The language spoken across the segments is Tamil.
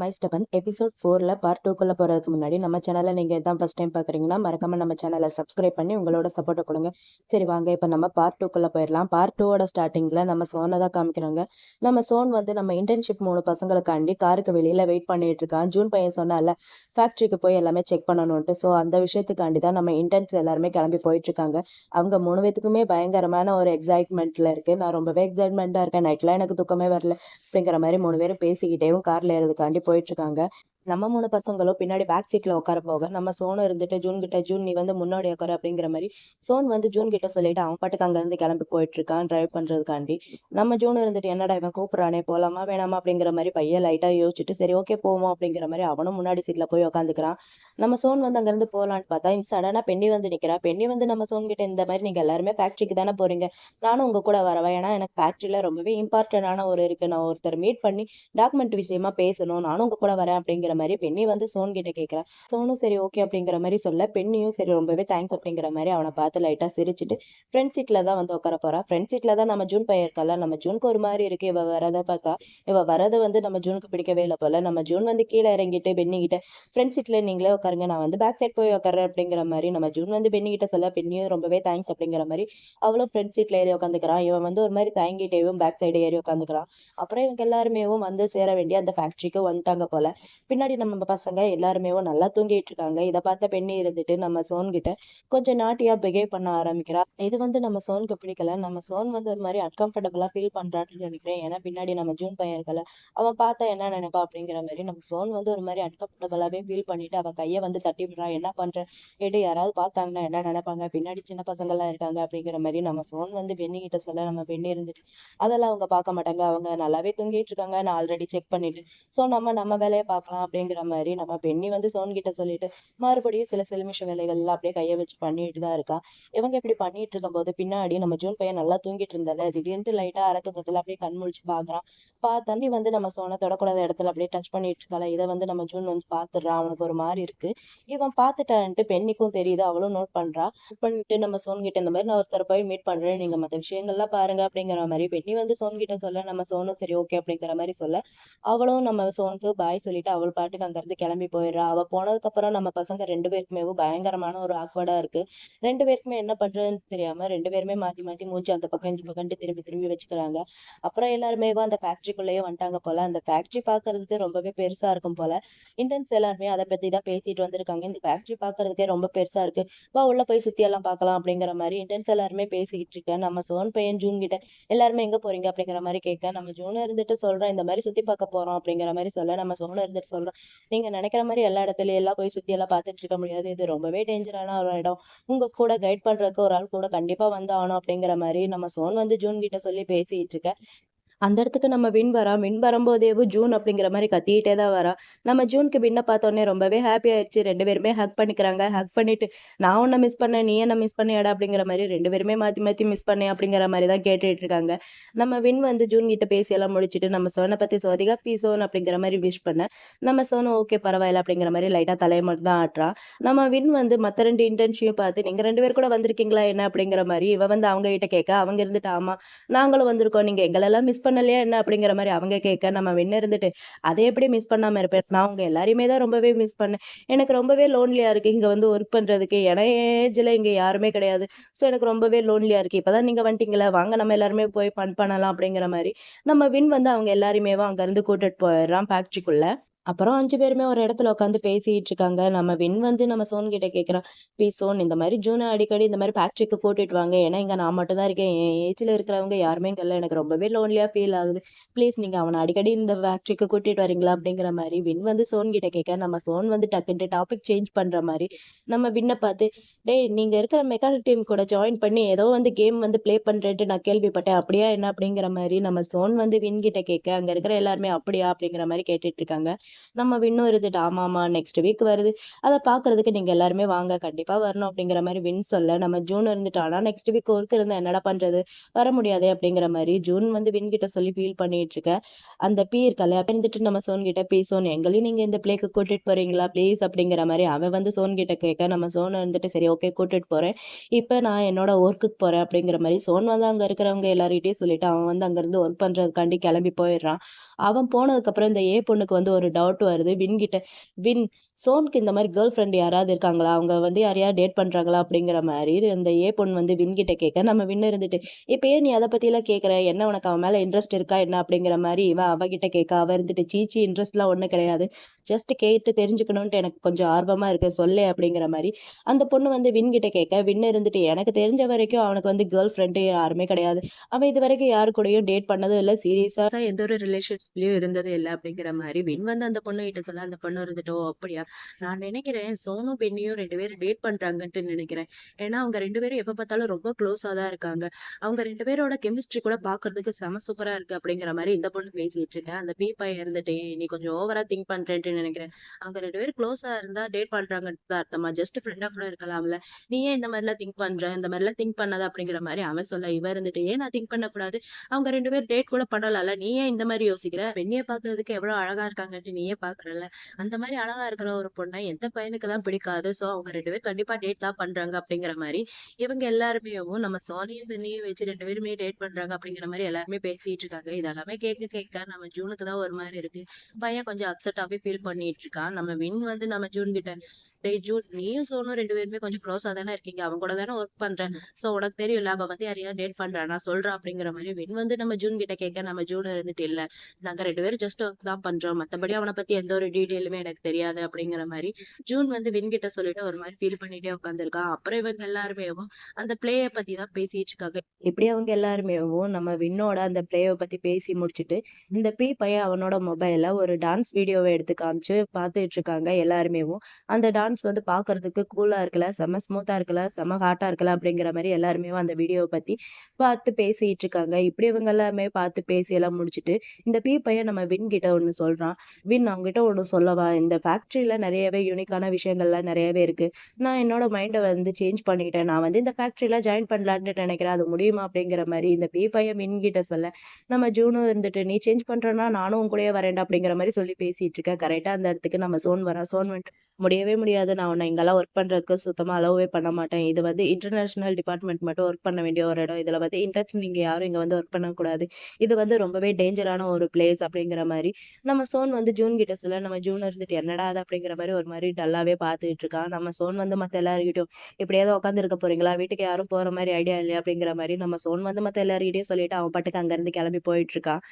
மை ஸ்டெபன் எபிசோட் 4ல பார்ட் 2க்குள்ள போகிறதுக்கு முன்னாடி நம்ம சேனலை நீங்கள் இதான் ஃபஸ்ட் டைம் பார்க்குறீங்கன்னா மறக்காமல் நம்ம சேனலை சப்ஸ்கிரைப் பண்ணி உங்களோட சப்போர்ட்டை கொடுங்க. சரி வாங்க இப்போ நம்ம பார்ட் 2க்குள்ளே போயிடலாம். பார்ட் 2வோட ஸ்டார்டிங்கில் நம்ம சோனை தான் காமிக்கிறாங்க. நம்ம சோன் வந்து நம்ம இன்டர்ன்ஷிப் 3 பசங்களுக்காண்டி காருக்கு வெளியில் வெயிட் பண்ணிட்டு இருக்கான். ஜூன் பையன் சொன்னால ஃபேக்ட்ரிக்கு போய் எல்லாமே செக் பண்ணணும்ட்டு. ஸோ அந்த விஷயத்துக்காண்டி தான் நம்ம இன்டர்ன்ஸ் எல்லாருமே கிளம்பி போயிட்டுருக்காங்க. அவங்க 3 பேத்துக்குமே பயங்கரமான ஒரு எக்ஸைட்மெண்ட்டில் இருக்குது. நான் ரொம்பவே எக்ஸைட்மெண்ட்டாக இருக்கேன். நைட்லாம் எனக்கு தூக்கமே வரல அப்படிங்கிற மாதிரி 3 பேரும் பேசிக்கிட்டேவும் காரில் ஏறதுக்காண்டி போயிட்டு இருக்காங்க. நம்ம 3 பசங்களும் பின்னாடி பேக் சீட்ல உட்கார போக நம்ம சோனு இருந்துட்டு ஜூன் கிட்ட, ஜூன் நீ வந்து முன்னாடி உட்கார அப்படிங்கிற மாதிரி சோன் வந்து ஜூன் கிட்ட சொல்லிட்டு அவன் பாட்டுக்கு அங்க இருந்து கிளம்பி போயிட்டு இருக்கான் டிரைவ் பண்றதுக்காண்டி. நம்ம ஜூன் இருந்துட்டு என்னடா இவன் கூப்பிடுறானே போலாமா வேணாமா அப்படிங்கிற மாதிரி பையன் லைட்டா யோசிச்சுட்டு சரி ஓகே போவோம் அப்படிங்கிற மாதிரி அவனும் முன்னாடி சீட்ல போய் உட்காந்துக்கிறான். நம்ம சோன் வந்து அங்க இருந்து போலான்னு பார்த்தா சடனா பெண்ணி வந்து நிக்கிறா. பெண்ணி வந்து நம்ம சோன் கிட்ட இந்த மாதிரி நீங்க எல்லாருமே ஃபேக்டரிக்கு தானே போறீங்க, நானும் உங்க கூட வரவா, ஏன்னா எனக்கு ஃபேக்டரியில ரொம்பவே இம்பார்ட்டன்டான ஒரு இருக்கு, நான் ஒருத்தர் மீட் பண்ணி டாக்குமெண்ட் விஷயமா பேசணும், நானும் உங்க கூட வரேன் அப்படிங்கிற மாதிரி பெண்ணி வந்து சோன் கிட்ட கேட்கிறா. சோனும் சரி ஓகே அப்படிங்கிற மாதிரி சொல்ல பெண்ணியும் சரி ரொம்பவே தேங்க்ஸ் அப்படிங்கிற மாதிரி அவனை பார்த்து லைட்டா சிரிச்சுட்டு ஃப்ரண்ட் சீட்ல தான் வந்து உட்கார போறா. ஃப்ரண்ட் சீட்ல தான் நம்ம ஜூன் பையன் இருக்கல. நம்ம ஜூனுக்கு ஒரு மாதிரி இருக்கு இவ வரதை பார்த்தா. இவ வரதை வந்து நம்ம ஜூனுக்கு பிடிக்கவே இல்லை போல. நம்ம ஜூன் வந்து கீழே இறங்கிட்டு பெண்ணி கிட்ட ஃப்ரண்ட் சீட்ல நீங்களே உட்காருங்க, நான் வந்து பேக் சைட் போய் உட்காரேன் அப்படிங்கிற மாதிரி நம்ம ஜூன் வந்து பெண்ணி கிட்ட சொல்ல பெண்ணியும் ரொம்பவே தேங்க்ஸ் அப்படிங்கிற மாதிரி அவளும் ஃப்ரண்ட் சீட்ல ஏறி உட்காந்துக்கிறான். இவன் வந்து ஒரு மாதிரி தயங்கிட்டேவும் பேக் சைடு ஏறி உட்காந்துக்கிறான். அப்புறம் இவங்க எல்லாருமே வந்து சேர வேண்டிய அந்த ஃபேக்டரிக்கு வந்துட்டாங்க போல. பின்னாடி நம்ம பசங்க எல்லாருமே நல்லா தூங்கிட்டு இருக்காங்க. இதை பார்த்த பெண்ணி இருந்துட்டு நம்ம சோன் கிட்ட கொஞ்சம் நாட்டியா பிஹேவ் பண்ண ஆரம்பிக்கிறா. இது வந்து நம்ம சோனுக்கு பிடிக்கல. நம்ம சோன் வந்து ஒரு மாதிரி அன்கம்ஃபர்டபுளா ஃபீல் பண்றான்னு நினைக்கிறேன். ஏன்னா பின்னாடி நம்ம ஜூன் பையன் இருக்கல, அவன் பார்த்தா என்ன நினைப்பா அப்படிங்கிற மாதிரி நம்ம சோன் வந்து ஒரு மாதிரி அன்கம்ஃபர்டபுளாவே ஃபீல் பண்ணிட்டு அவ கையை வந்து தட்டி விடுறான். என்ன பண்ற, ஏடு யாராவது பார்த்தாங்கன்னா என்ன நினைப்பாங்க, பின்னாடி சின்ன பசங்க எல்லாம் இருக்காங்க அப்படிங்கிற மாதிரி நம்ம சோன் வந்து பெண்ணி கிட்ட சொல்ல நம்ம பெண்ணி இருந்துட்டு அதெல்லாம் அவங்க பார்க்க மாட்டாங்க, அவங்க நல்லாவே தூங்கிட்டு இருக்காங்க, நான் ஆல்ரெடி செக் பண்ணிட்டு, ஸோ நம்ம வேலையை பார்க்கலாம் அப்படிங்கிற மாதிரி நம்ம பெண்ணி வந்து சோன் கிட்ட சொல்லிட்டு மறுபடியும் சில சிலுமிஷ வேலைகள்லாம் அப்படியே கையை வச்சு பண்ணிட்டு தான் இருக்கா. இவங்க இப்படி பண்ணிட்டு இருக்கும் போது பின்னாடி நம்ம ஜூன் பையன் நல்லா தூங்கிட்டு இருந்தால திடீர்னு லைட்டா அரை தூக்கத்துல அப்படியே கண் முழிச்சு பாக்குறான். தண்ணி வந்து நம்ம சோனை தொடக்கூடாத இடத்துல அப்படியே டச் பண்ணிட்டு இருக்கால. இதை வந்து நம்ம ஜூன் வந்து பாத்துடுறான். அவனுக்கு ஒரு மாதிரி இருக்கு. இவன் பார்த்துட்டான்ட்டு பெண்ணிக்கும் தெரியுது, அவளும் நோட் பண்றா. நோட் பண்ணிட்டு நம்ம சோன் கிட்ட இந்த மாதிரி நான் ஒருத்தர் போய் மீட் பண்றேன், நீங்க மற்ற விஷயங்கள்லாம் பாருங்க அப்படிங்கிற மாதிரி பெண்ணி வந்து சோன் கிட்ட சொல்ல நம்ம சோனும் சரி ஓகே அப்படிங்கிற மாதிரி சொல்ல அவளும் நம்ம சோனுக்கு பாய் சொல்லிட்டு அவள் பாட்டுக்கு அங்க இருந்து கிளம்பி போயிடுறா. அவ போனதுக்கு அப்புறம் நம்ம பசங்க 2 பேருக்குமே பயங்கரமான ஒரு ஆக்வர்டா இருக்கு. 2 பேருக்குமே என்ன பண்றதுன்னு தெரியாம 2 பேருமே மாத்தி மாத்தி மூச்சு அந்த பக்கம் இந்த பக்கம் திரும்பி திரும்பி வச்சுக்கிறாங்க. அப்புறம் எல்லாருமே அந்த ஃபேக்டரிக்குள்ளேயே வந்துட்டாங்க போல. அந்த ஃபேக்டரி பாக்குறதுக்கு ரொம்பவே பெருசா இருக்கும் போல. இந்தியன்ஸ் எல்லாருமே அதை பத்தி தான் பேசிட்டு வந்திருக்காங்க. இந்த ஃபேக்டரி பாக்குறதுக்கே ரொம்ப பெருசா இருக்கு, வா உள்ள போய் சுத்தி எல்லாம் பார்க்கலாம் அப்படிங்கிற மாதிரி இந்தியன்ஸ் எல்லாருமே பேசிக்கிட்டு இருக்கேன். நம்ம சோன் பையன் ஜூன் கிட்ட எல்லாருமே எங்க போறீங்க அப்படிங்கிற மாதிரி கேட்க நம்ம ஜூன் இருந்துட்டு சொல்றேன் இந்த மாதிரி சுத்தி பார்க்க போறோம் அப்படிங்கிற மாதிரி சொல்ல நம்ம சோன் இருந்துட்டு சொல்றோம் நீங்க நினைக்கிற மாதிரி எல்லா இடத்துலயும் எல்லாம் போய் சுத்தி எல்லாம் பார்த்துட்டு இருக்க முடியாது, இது ரொம்பவே டேஞ்சரான ஒரு இடம், உங்க கூட கைட் பண்றதுக்கு ஒரு ஆள் கூட கண்டிப்பா வந்து ஆகணும் அப்படிங்கிற மாதிரி நம்ம சோன் வந்து ஜூன் கிட்ட சொல்லி பேசிட்டு இருக்க. அந்த இடத்துக்கு நம்ம வின் வரா. வின் வரும்போதேவும் ஜூன் அப்படிங்கிற மாதிரி கத்திக்கிட்டே தான் வரா. நம்ம ஜூனுக்கு வின்னை பார்த்தோன்னே ரொம்பவே ஹாப்பி ஆயிடுச்சு. 2 பேருமே ஹக் பண்ணிக்கிறாங்க. ஹக் பண்ணிட்டு நான் உன்னை மிஸ் பண்ணேன், நீ என்ன மிஸ் பண்ணியாடா அப்படிங்கிற மாதிரி 2 பேருமே மாற்றி மாற்றி மிஸ் பண்ணேன் அப்படிங்கிற மாதிரி தான் கேட்டுட்டு இருக்காங்க. நம்ம வின் வந்து ஜூன் கிட்ட பேசி எல்லாம் முடிச்சுட்டு நம்ம சோனை பற்றி சோதிகா பி சோன் அப்படிங்கிற மாதிரி விஷ் பண்ண நம்ம சோனு ஓகே பரவாயில்ல அப்படிங்கிற மாதிரி லைட்டாக தலையை மட்டும் தான் ஆட்டுறான். நம்ம வின் வந்து மற்ற 2 இன்டர்ன்ஷியும் பார்த்து நீங்கள் 2 பேர் கூட வந்திருக்கீங்களா என்ன அப்படிங்கிற மாதிரி இவ வந்து அவங்க கிட்ட கேட்க அவங்க இருந்துட்டு ஆமா நாங்களும் வந்திருக்கோம், நீங்க எங்களெல்லாம் மிஸ் பண்ணலையா என்ன அப்படிங்கிற மாதிரி அவங்க கேட்க நம்ம வின்ன இருந்துட்டு அதை எப்படி மிஸ் பண்ணாம இருப்பேன், நான் உங்க எல்லாரையுமே தான் ரொம்பவே மிஸ் பண்ணேன், எனக்கு ரொம்பவே லோன்லியா இருக்கு இங்க வந்து ஒர்க் பண்றதுக்கு, ஏன்னா ஏஜ்ல இங்க யாருமே கிடையாது, ஸோ எனக்கு ரொம்பவே லோன்லியா இருக்கு, இப்பதான் நீங்க வந்துட்டீங்களா வாங்க நம்ம எல்லாருமே போய் ஃபன் பண்ணலாம் அப்படிங்கிற மாதிரி நம்ம வின் வந்து அவங்க எல்லாருமே அங்க இருந்து கூட்டிட்டு போயிடுறான் ஃபேக்டரிக்குள்ள. அப்புறம் 5 பேருமே ஒரு இடத்துல உட்காந்து பேசிட்டு இருக்காங்க. நம்ம வின் வந்து நம்ம சோன் கிட்ட கேட்குறான், ப்ளீஸ் சோன் இந்த மாதிரி ஜூனை அடிக்கடி இந்த மாதிரி ஃபேக்ட்ரிக்கு கூட்டிட்டு வாங்க, ஏன்னா இங்கே நான் மட்டும் தான் இருக்கேன், என் ஏஜ்ல இருக்கிறவங்க யாருமே இங்கே இல்லை, எனக்கு ரொம்பவே லோன்லியா ஃபீல் ஆகுது, ப்ளீஸ் நீங்க அவனை அடிக்கடி இந்த ஃபேக்ட்ரிக்கு கூட்டிட்டு வரீங்களா அப்படிங்கிற மாதிரி வின் வந்து சோன் கிட்ட கேட்க நம்ம சோன் வந்து டக்குன்ட்டு டாபிக் சேஞ்ச் பண்ற மாதிரி நம்ம வின்னை பார்த்து டேய் நீங்க இருக்கிற மெக்கானிக் டீம் கூட ஜாயின் பண்ணி ஏதோ வந்து கேம் வந்து ப்ளே பண்றேன்ட்டு நான் கேள்விப்பட்டேன், அப்படியா என்ன அப்படிங்கிற மாதிரி நம்ம சோன் வந்து வின் கிட்ட கேட்க அங்க இருக்கிற எல்லாருமே அப்படியா அப்படிங்கிற மாதிரி கேட்டுட்டு இருக்காங்க. நம்ம வின்னும் இருந்துட்டு ஆமாமா நெக்ஸ்ட் வீக் வருது, அதை பாக்குறதுக்கு நீங்க எல்லாருமே வாங்க கண்டிப்பா வரணும் அப்படிங்கிற மாதிரி வின் சொல்ல நம்ம ஜூன் இருந்துட்டு ஆனா நெக்ஸ்ட் வீக் ஒர்க் இருந்தா என்னடா பண்றது, வர முடியாதே அப்படிங்கிற மாதிரி ஜூன் வந்து வின் கிட்ட சொல்லி ஃபீல் பண்ணிட்டு இருக்க. அந்த பீ இருக்கல இருந்துட்டு நம்ம சோன் கிட்ட பீ சோன் எங்களையும் நீங்க இந்த பிளேக்கு கூட்டிட்டு போறீங்களா ப்ளீஸ் அப்படிங்கிற மாதிரி அவன் வந்து சோன் கிட்ட கேட்க நம்ம சோன் இருந்துட்டு சரி ஓகே கூட்டிட்டு போறேன், இப்ப நான் என்னோட ஒர்க்குக்கு போறேன் அப்படிங்கிற மாதிரி சோன் வந்து அங்க இருக்கிறவங்க எல்லார்கிட்டயும் சொல்லிட்டு அவன் வந்து அங்க இருந்து ஒர்க் பண்றதுக்காண்டி கிளம்பி போயிடுறான். அவன் போனதுக்கப்புறம் இந்த ஏ பொண்ணுக்கு வந்து ஒரு டவுட் வருது வின் கிட்ட. வின், சோனுக்கு இந்த மாதிரி கேர்ள் ஃப்ரெண்ட் யாராவது இருக்காங்களா? அவங்க வந்து யாரையாவது டேட் பண்றாங்களா? அப்படிங்கிற மாரி அந்த ஏ பொண்ணு வந்து வின் கிட்ட கேட்க, நம்ம வின் இருந்துட்டு, "இப்ப ஏன் நீ அத பத்திலாம் கேட்குற? என்ன உனக்கு அவன் மேல இன்ட்ரெஸ்ட் இருக்கா என்ன?" அப்படிங்கிற மாரி இவன் அவகிட்ட கேட்க, அவ இருந்துட்டு, "சீ இன்ட்ரெஸ்ட்லாம் ஒண்ணும் கிடையாது. ஜஸ்ட் கேட்டு தெரிஞ்சுக்கணுன்ட்டு எனக்கு கொஞ்சம் ஆர்வமா இருக்கு. சொல்லேன்." அப்படிங்கிற மாரி அந்த பொண்ணு வந்து வின் கிட்ட கேட்க, வின் இருந்துட்டு, "எனக்கு தெரிஞ்ச வரைக்கும் அவனுக்கு வந்து கேர்ள் ஃப்ரெண்டு யாருமே கிடையாது. அவன் இதுவரைக்கும் யாரு கூடயும் டேட் பண்ணதும் இல்ல. சீரியஸா எந்த ஒரு ரிலேஷன்ஷிப்லயும் இருந்ததே இல்ல." அப்படிங்கிற மாரி வின் வந்து அந்த பொண்ணுகிட்ட சொல்ல, அந்த பொண்ணு இருந்துட்டு, "ஓ! அப்படியா? நான் நினைக்கிறேன் சோனும், பென்னியும் 2 பேரும் டேட் பண்றாங்கன்ட்டு நினைக்கிறேன். ஏன்னா அவங்க 2 பேரும் எப்ப பார்த்தாலும் ரொம்ப க்ளோஸா தான் இருக்காங்க. அவங்க 2 பேரோட கெமிஸ்ட்ரி கூட பார்க்கறதுக்கு செம சூப்பரா இருக்கு." அப்படிங்கிற மாரி இந்த பொண்ணு பேசிட்டு இருக்கு. அந்த பி பையன் இருந்துட்டு, "நீ கொஞ்சம் ஓவரா திங்க் பண்றேன்ட்டு நினைக்கிறேன். அவங்க 2 பேரும் க்ளோஸா இருந்தா டேட் பண்றாங்கன்னு தான் அர்த்தமா? ஜஸ்ட் ஃப்ரெண்டா கூட இருக்கலாம்ல. நீ ஏன் இந்த மாரிலாம் திங்க் பண்ற? இந்த மாரிலாம் திங்க் பண்ணாத." அப்படிங்கிற மாரி அவன் சொல்ல, இவ இருந்துட்டு, "ஏன் நான் திங்க் பண்ணக்கூடாது? அவங்க 2 பேரும் டேட் கூட பண்ணலாம்ல. நீ ஏன் இந்த மாரி யோசிக்கிற? பெண்ணிய பார்க்கறதுக்கு எவ்வளோ அழகா இருக்காங்கன்ட்டு நீயே பார்க்குறல்ல. அந்த மாரி அழகா இருக்கிற ஒரு பொண்ண எந்த பையனுக்கு தான் பிடிக்காது? ஸோ அவங்க 2 பேரும் கண்டிப்பா டேட் தான் பண்றாங்க." அப்படிங்கிற மாரி இவங்க எல்லாருமேவும் நம்ம சோனியும், பென்னியும் வச்சு 2 பேருமே டேட் பண்றாங்க அப்படிங்கிற மாரி எல்லாருமே பேசிட்டு இருக்காங்க. இதெல்லாமே கேட்க கேட்க நம்ம ஜூனுக்கு தான் ஒரு மாரி இருக்கு. பையன் கொஞ்சம் அப்செட்டாவே ஃபீல் பண்ணிட்டு இருக்கான். நம்ம வின் வந்து நம்ம ஜூன் கிட்ட, "டேய் ஜூன், நீயும் சோனும் 2 பேருமே கொஞ்சம் க்ளோஸா தானே இருக்கீங்க. அவன் கூட தானே ஒர்க் பண்ற. சோ உனக்கு தெரியும்ல, அவ வந்து யாரையாவது டேட் பண்றானா சொல்றா." அப்படிங்கிற மாரி வின் வந்து நம்ம ஜூன் கிட்ட கேட்க, நம்ம ஜூன் இருந்துட்டு, "இல்ல, நாங்க 2 பேரும் ஜஸ்ட் ஒர்க் தான் பண்றோம். மத்தபடி அவன பத்தி எந்த ஒரு டீட்டெயிலுமே எனக்கு தெரியாது." அப்படிங்கிற மாரி ஜூன் வந்து வின் கிட்ட சொல்லிட்டு ஒரு மாரி ஃபீல் பண்ணிட்டே உட்காந்துருக்கான். அப்புறம் இவங்க எல்லாருமேவும் அந்த பிளேய பத்தி தான் பேசிட்டு இருக்காங்க. இப்படி அவங்க எல்லாருமேவும் நம்ம வின்னோட அந்த பிளேய பத்தி பேசி முடிச்சுட்டு, இந்த பி பையன் அவனோட மொபைல்ல ஒரு டான்ஸ் வீடியோவ எடுத்து காமிச்சு பார்த்துட்டு இருக்காங்க எல்லாருமேவும். அந்த டான்ஸ் வந்து பார்க்கறதுக்கு கூலா இருக்குல்ல, செம்ம ஸ்மூத்தா இருக்குல்ல, செம்ம ஹாட்டா இருக்குல்ல அப்படிங்கிற மாரி எல்லாருமே அந்த வீடியோவ பத்தி பார்த்து பேசிட்டு இருக்காங்க. இப்படி இவங்க எல்லாமே பார்த்து பேசி எல்லாம் முடிச்சுட்டு, இந்த பி பையன் நம்ம வின் கிட்ட ஒண்ணு சொல்றான். "வின், அவன்கிட்ட ஒண்ணு சொல்லவா? இந்த ஃபேக்டரியில நெறையவே யூனிக்கான விஷயங்கள்லாம் நெறையவே இருக்கு. நான் என்னோட மைண்ட வந்து சேஞ்ச் பண்ணிக்கிட்டேன். நான் வந்து இந்த ஃபேக்டரியில ஜாயின் பண்ணலான்ட்டு நெனைக்கிறேன். அது முடியுமா?" அப்படிங்கிற மாரி இந்த பி பையன் வின் கிட்ட சொல்ல, நம்ம ஜூனும் இருந்துட்டு, "நீ சேஞ்ச் பண்றன்னா நானும் உன் கூடயே வரேன்டா." அப்படிங்கிற மாரி சொல்லி பேசிட்டு இருக்கா. கரெக்ட்டா அந்த இடத்துக்கு நம்ம சோன் வரா. சோன் வந்துட்டு, "முடியவே முடியாது. நான் உன்ன இங்கலாம் ஒர்க் பண்றதுக்கு சுத்தமா அலோவே பண்ண மாட்டேன். இது வந்து இன்டர்நேஷனல் டிபார்ட்மெண்ட் மட்டும் ஒர்க் பண்ண வேண்டிய ஒரு இடம். இதுல வந்து இன்டர்ன் நீங்க யாரும் இங்க வந்து ஒர்க் பண்ணக்கூடாது. இது வந்து ரொம்பவே டேஞ்சரான ஒரு பிளேஸ்." அப்படிங்கிற மாரி நம்ம சோன் வந்து ஜூன் கிட்ட சொல்ல, நம்ம ஜூன் இருந்துட்டு, "என்னடா அது?" அப்படிங்கிற மாரி ஒரு மாரி டல்லாவே பார்த்துட்டு இருக்கான். நம்ம சோன் வந்து மத்த எல்லார்கிட்டயும், "இப்படியே தான் உட்கார்ந்து இருக்க போறீங்களா? வீட்டுக்கு யாரும் போற மாரி ஐடியா இல்லையா?" அப்படிங்கிற மாரி நம்ம சோன் வந்து மத்த எல்லார்கிட்டயும் சொல்லிட்டு அவன் பாட்டுக்கு அங்கருந்து கிளம்பி போயிட்டு இருக்கான்.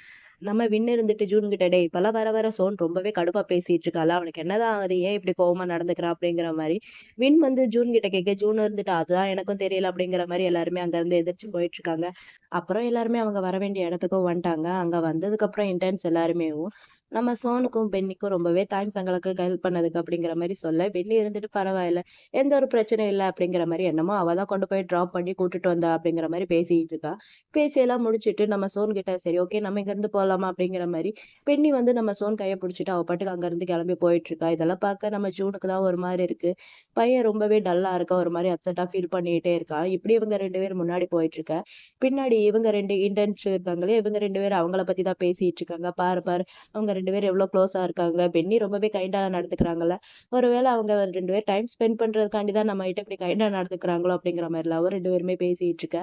நம்ம வின் இருந்துட்டு ஜூன் கிட்ட, "டேய், இப்பலாம் வர வர சோன் ரொம்பவே கடுப்பா பேசிட்டு இருக்கான்ல. அவனுக்கு என்னதான் ஆகுது? ஏன் இப்படி கோவமா நடந்துக்கிறான்?" அப்படிங்கிற மாரி வின் வந்து ஜூன் கிட்ட கேட்க, ஜூன் இருந்துட்டு, "அதுதான் எனக்கும் தெரியல." அப்படிங்கிற மாரி எல்லாருமே அங்கருந்து எந்திரிச்சு போயிட்டு இருக்காங்க. அப்புறம் எல்லாருமே அவங்க வர வேண்டிய இடத்துக்கும் வந்துட்டாங்க. அங்க வந்ததுக்கப்புறம் இன்டர்ன்ஸ் எல்லாருமேவும், நம்ம சோனுக்கும், பென்னிக்கும் ரொம்பவே தேங்க்ஸ் எங்களுக்கு ஹெல்ப் பண்ணதுக்கு அப்படிங்கிற மாரி சொல்ல, பென்னி இருந்துட்டு, "பரவாயில்ல. எந்த ஒரு பிரச்சனையும் இல்ல." அப்படிங்கிற மாரி, என்னமோ அவ தான் கொண்டு போய் ட்ராப் பண்ணி கூட்டிட்டு வந்தா அப்படிங்கிற மாரி பேசிட்டு இருக்கா. பேசியெல்லாம் முடிச்சுட்டு நம்ம சோன் கிட்ட, "சரி, ஓகே, நம்ம இங்கருந்து போலாமா?" அப்படிங்கிற மாரி பென்னி வந்து நம்ம சோன் கைய புடிச்சுட்டு அவ பாட்டுக்கு அங்கருந்து கிளம்பி போயிட்டு இருக்கா. இதெல்லாம் பார்க்க நம்ம ஜூனுக்கு தான் ஒரு மாரி இருக்கு. பையன் ரொம்பவே டல்லா இருக்கான். ஒரு மாரி அப்செட்டா ஃபீல் பண்ணிட்டே இருக்கான். இப்படி இவங்க 2 பேரும் முன்னாடி போயிட்டு இருக்க. பின்னாடி இவங்க 2 இன்டர்ன்ஸ் இருக்காங்களே, இவங்க 2 பேரும் அவங்கள பத்தி தான் பேசிட்டு இருக்காங்க. "பாரு, பாரு, அவங்க 2 பேரும் எவ்ளோ க்ளோஸா இருக்காங்க. பென்னி ரொம்பவே கைண்டா நடந்துக்கிறாங்கல்ல. ஒருவேள அவங்க 2 பேரும் டைம் ஸ்பெண்ட் பண்றதுக்காண்டி தான் நம்மகிட்ட இப்படி கைண்டா நடந்துக்கிறாங்களோ?" அப்படிங்கிற மாரிலாம் அவ 2 பேருமே பேசிட்டு இருக்க.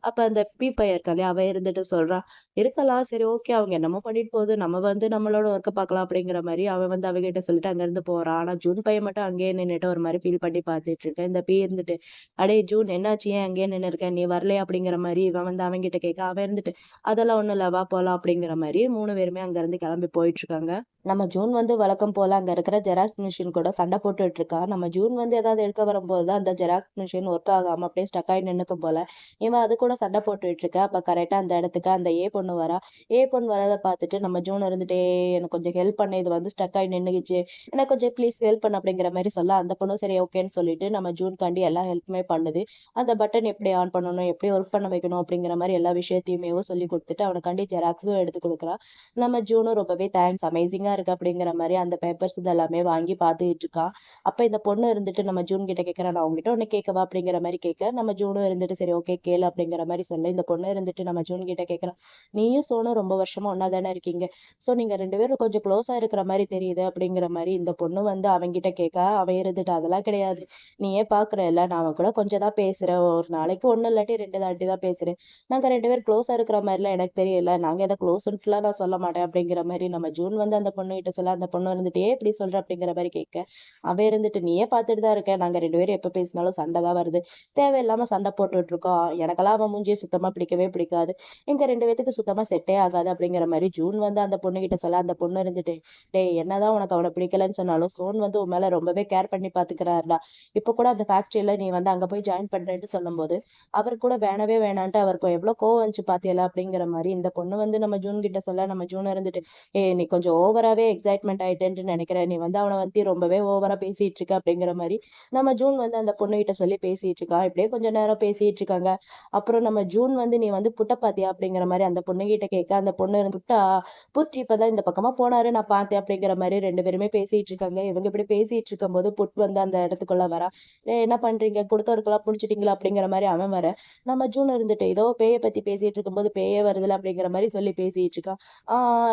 அப்ப அந்த பி பையன் இருக்கான் இல்லையா, அவன் இருந்துட்டு சொல்றான், "இருக்கலாம். சரி, ஓகே. அவங்க என்னமோ பண்ணிட்டு போகுது. நம்ம வந்து நம்மளோட ஒர்க்க பார்க்கலாம்." அப்படிங்கிற மாரி அவன் வந்து அவகிட்ட சொல்லிட்டு அங்கருந்து போறான். ஆனா ஜூன் பையன் மட்டும் அங்கேயே நின்னுட்டு ஒரு மாரி ஃபீல் பண்ணி பார்த்துட்டு இருக்கான். இந்த பி இருந்துட்டு, "அடேய் ஜூன், என்னாச்சு? ஏன் அங்கேயே நின்னு இருக்க? நீ வரலையா?" அப்படிங்கிற மாரி இவன் வந்து அவன்கிட்ட கேட்க, அவன் இருந்துட்டு, "அதெல்லாம் ஒண்ணும் இல்ல. வா போலாம்." அப்படிங்கிற மாரி 3 பேருமே அங்கருந்து கிளம்பி போயிட்டு இருக்காங்க. நம்ம ஜூன் வந்து வழக்கம் போல அங்க இருக்கிற ஜெராக்ஸ் மிஷின் கூட சண்டை போட்டுட்டு இருக்கா. நம்ம ஜூன் வந்து ஏதாவது எடுக்க வரும்போது தான் அந்த ஜெராக்ஸ் மிஷின் ஒர்க் ஆகாம அப்படியே ஸ்டக் ஆகி நின்னுக்கும் போல. இவன் அது கூட சண்டை போட்டுட்டு இருக்கா. அப்ப கரெக்ட்டா அந்த இடத்துக்கு அந்த ஏ பொண்ணு வரா. ஏ பொண்ணு வரத பார்த்துட்டு நம்ம ஜூன் இருந்துட்டே, "எனக்கு கொஞ்சம் ஹெல்ப் பண்ணு. இது வந்து ஸ்டக் ஆகி நின்னுகிச்சு. எனக்கு கொஞ்சம் ப்ளீஸ் ஹெல்ப் பண்ணு." அப்படிங்கிற மாரி சொல்ல, அந்த பொண்ணும் சரி ஓகேன்னு சொல்லிட்டு நம்ம ஜூன்காண்டி எல்லா ஹெல்ப்புமே பண்ணுது. அந்த பட்டன் எப்படி ஆன் பண்ணணும், எப்படி ஒர்க் பண்ண வைக்கணும் அப்படிங்கிற மாரி எல்லா விஷயத்தையுமேவும் சொல்லிக் குடுத்துட்டு அவனுக்காண்டி ஜெராக்ஸும் எடுத்து குடுக்குறா. நம்ம ஜூனும் ரொம்பவே டைம்ஸ் அமேசிங்கா இருக்கு அப்படிங்கிற மாதிரி அந்த பேப்பர்ஸ் இதெல்லாமே வாங்கி பார்த்துக்கிட்டு இருக்கான். அப்ப இந்த பொண்ணு இருந்துட்டு நம்ம ஜூன் கிட்ட கேட்கறா, நான் உங்ககிட்ட ஒண்ணு கேட்கவா அப்படிங்கிற மாதிரி கேட்க, நம்ம ஜூனும் இருந்துட்டு சரி ஓகே கேளு அப்படிங்கிற மாதிரி சொல்ல, இந்த பொண்ணு இருந்துட்டு நம்ம ஜூன் கிட்ட கேட்கறா, நீயும் சோனும் ரொம்ப வருஷமா ஒன்னா தானே இருக்கீங்க, சோ நீங்க 2 பேரும் கொஞ்சம் க்ளோஸா இருக்கிற மாதிரி தெரியுது அப்படிங்கிற மாதிரி இந்த பொண்ணு வந்து அவன்கிட்ட கேட்க, அவன் இருந்துட்டு அதெல்லாம் கிடையாது, நீ ஏன் பாக்குறல்ல நான் அவன் கூட கொஞ்சம் தான் பேசுறேன், ஒரு நாளைக்கு ஒண்ணு இல்லாட்டி 2 தாட்டி தான் பேசுறேன், நாங்க 2 பேரும் க்ளோஸா இருக்கிற மாதிரிலாம் எனக்கு தெரியல, நாங்க எதை க்ளோஸ்ன்ட்டுலாம் நான் சொல்ல மாட்டேன் அப்படிங்கிற மாதிரி நம்ம ஜூன் வந்து அந்த பொண்ணு கிட்ட சொல்ல, அந்த பொண்ணு இருந்துட்டு ஏன் இப்படி சொல்ற அப்படிங்கிற மாதிரி கேட்க, அவன் இருந்துட்டு நீயே பார்த்துட்டு தான் இருக்க, நாங்க 2 பேரும் எப்ப பேசினாலும் சண்டை தான் வருது, தேவையில்லாம சண்டை போட்டுட்டு இருக்கோம், எனக்கெல்லாம் அவன் மூஞ்சியை சுத்தமா பிடிக்கவே பிடிக்காது, எங்க 2 பேத்துக்கு சுத்தமா செட்டே ஆகாது அப்படிங்கிற மாதிரி ஜூன் வந்து அந்த பொண்ணு கிட்ட சொல்ல, அந்த பொண்ணு இருந்துட்டு டேய் என்னதான் உனக்கு அவனை பிடிக்கலன்னு சொன்னாலும் சோன் வந்து உன் மேல ரொம்பவே கேர் பண்ணி பாத்துக்கிறாருடா, இப்ப கூட அந்த ஃபேக்டரியில நீ வந்து அங்க போய் ஜாயின் பண்றேன்னு சொல்லும்போது அவர் கூட வேணவே வேணான்ட்டு அவருக்கு எவ்வளவு கோவம் வந்துச்சு பாத்தியல அப்படிங்கிற மாதிரி இந்த பொண்ணு வந்து நம்ம ஜூன் கிட்ட சொல்ல, நம்ம ஜூன் இருந்துட்டு நீ கொஞ்சம் ஓவராவே எக்ஸைட்மெண்ட் ஆயிட்டேன்னு நினைக்கிறேன், நீ வந்து அவனை வந்து ரொம்பவே ஓவரா பேசிட்டு இருக்க அப்படிங்கிற மாதிரி நம்ம ஜூன் வந்து அந்த பொண்ணு கிட்ட சொல்லி பேசிட்டு இருக்கான். இப்படியே கொஞ்ச நேரம் பேசிட்டு இருக்காங்க. அப்புறம் நம்ம ஜூன் வந்து நீ வந்து புட்ட பாத்தியா அப்படிங்கிற மாதிரி அந்த பொண்ணு கிட்ட கேட்க, அந்த பொண்ணு புட்டா புட் இப்பதான் இந்த பக்கமா போனாரு நான் பார்த்தேன் அப்படிங்கிற மாதிரி 2 பேருமே பேசிட்டு இருக்காங்க. இவங்க இப்படி பேசிட்டு இருக்கும்போது புட் வந்து அந்த இடத்துக்குள்ள வரா, என்ன பண்றீங்க கொடுத்தவருக்கெல்லாம் புடிச்சிட்டீங்களா அப்படிங்கிற மாதிரி அவன் வர, நம்ம ஜூன் இருந்துட்டு ஏதோ பேய பத்தி பேசிட்டு இருக்கும்போது பேயே வருதுல அப்படிங்கிற மாதிரி சொல்லி பேசிட்டு இருக்கான்.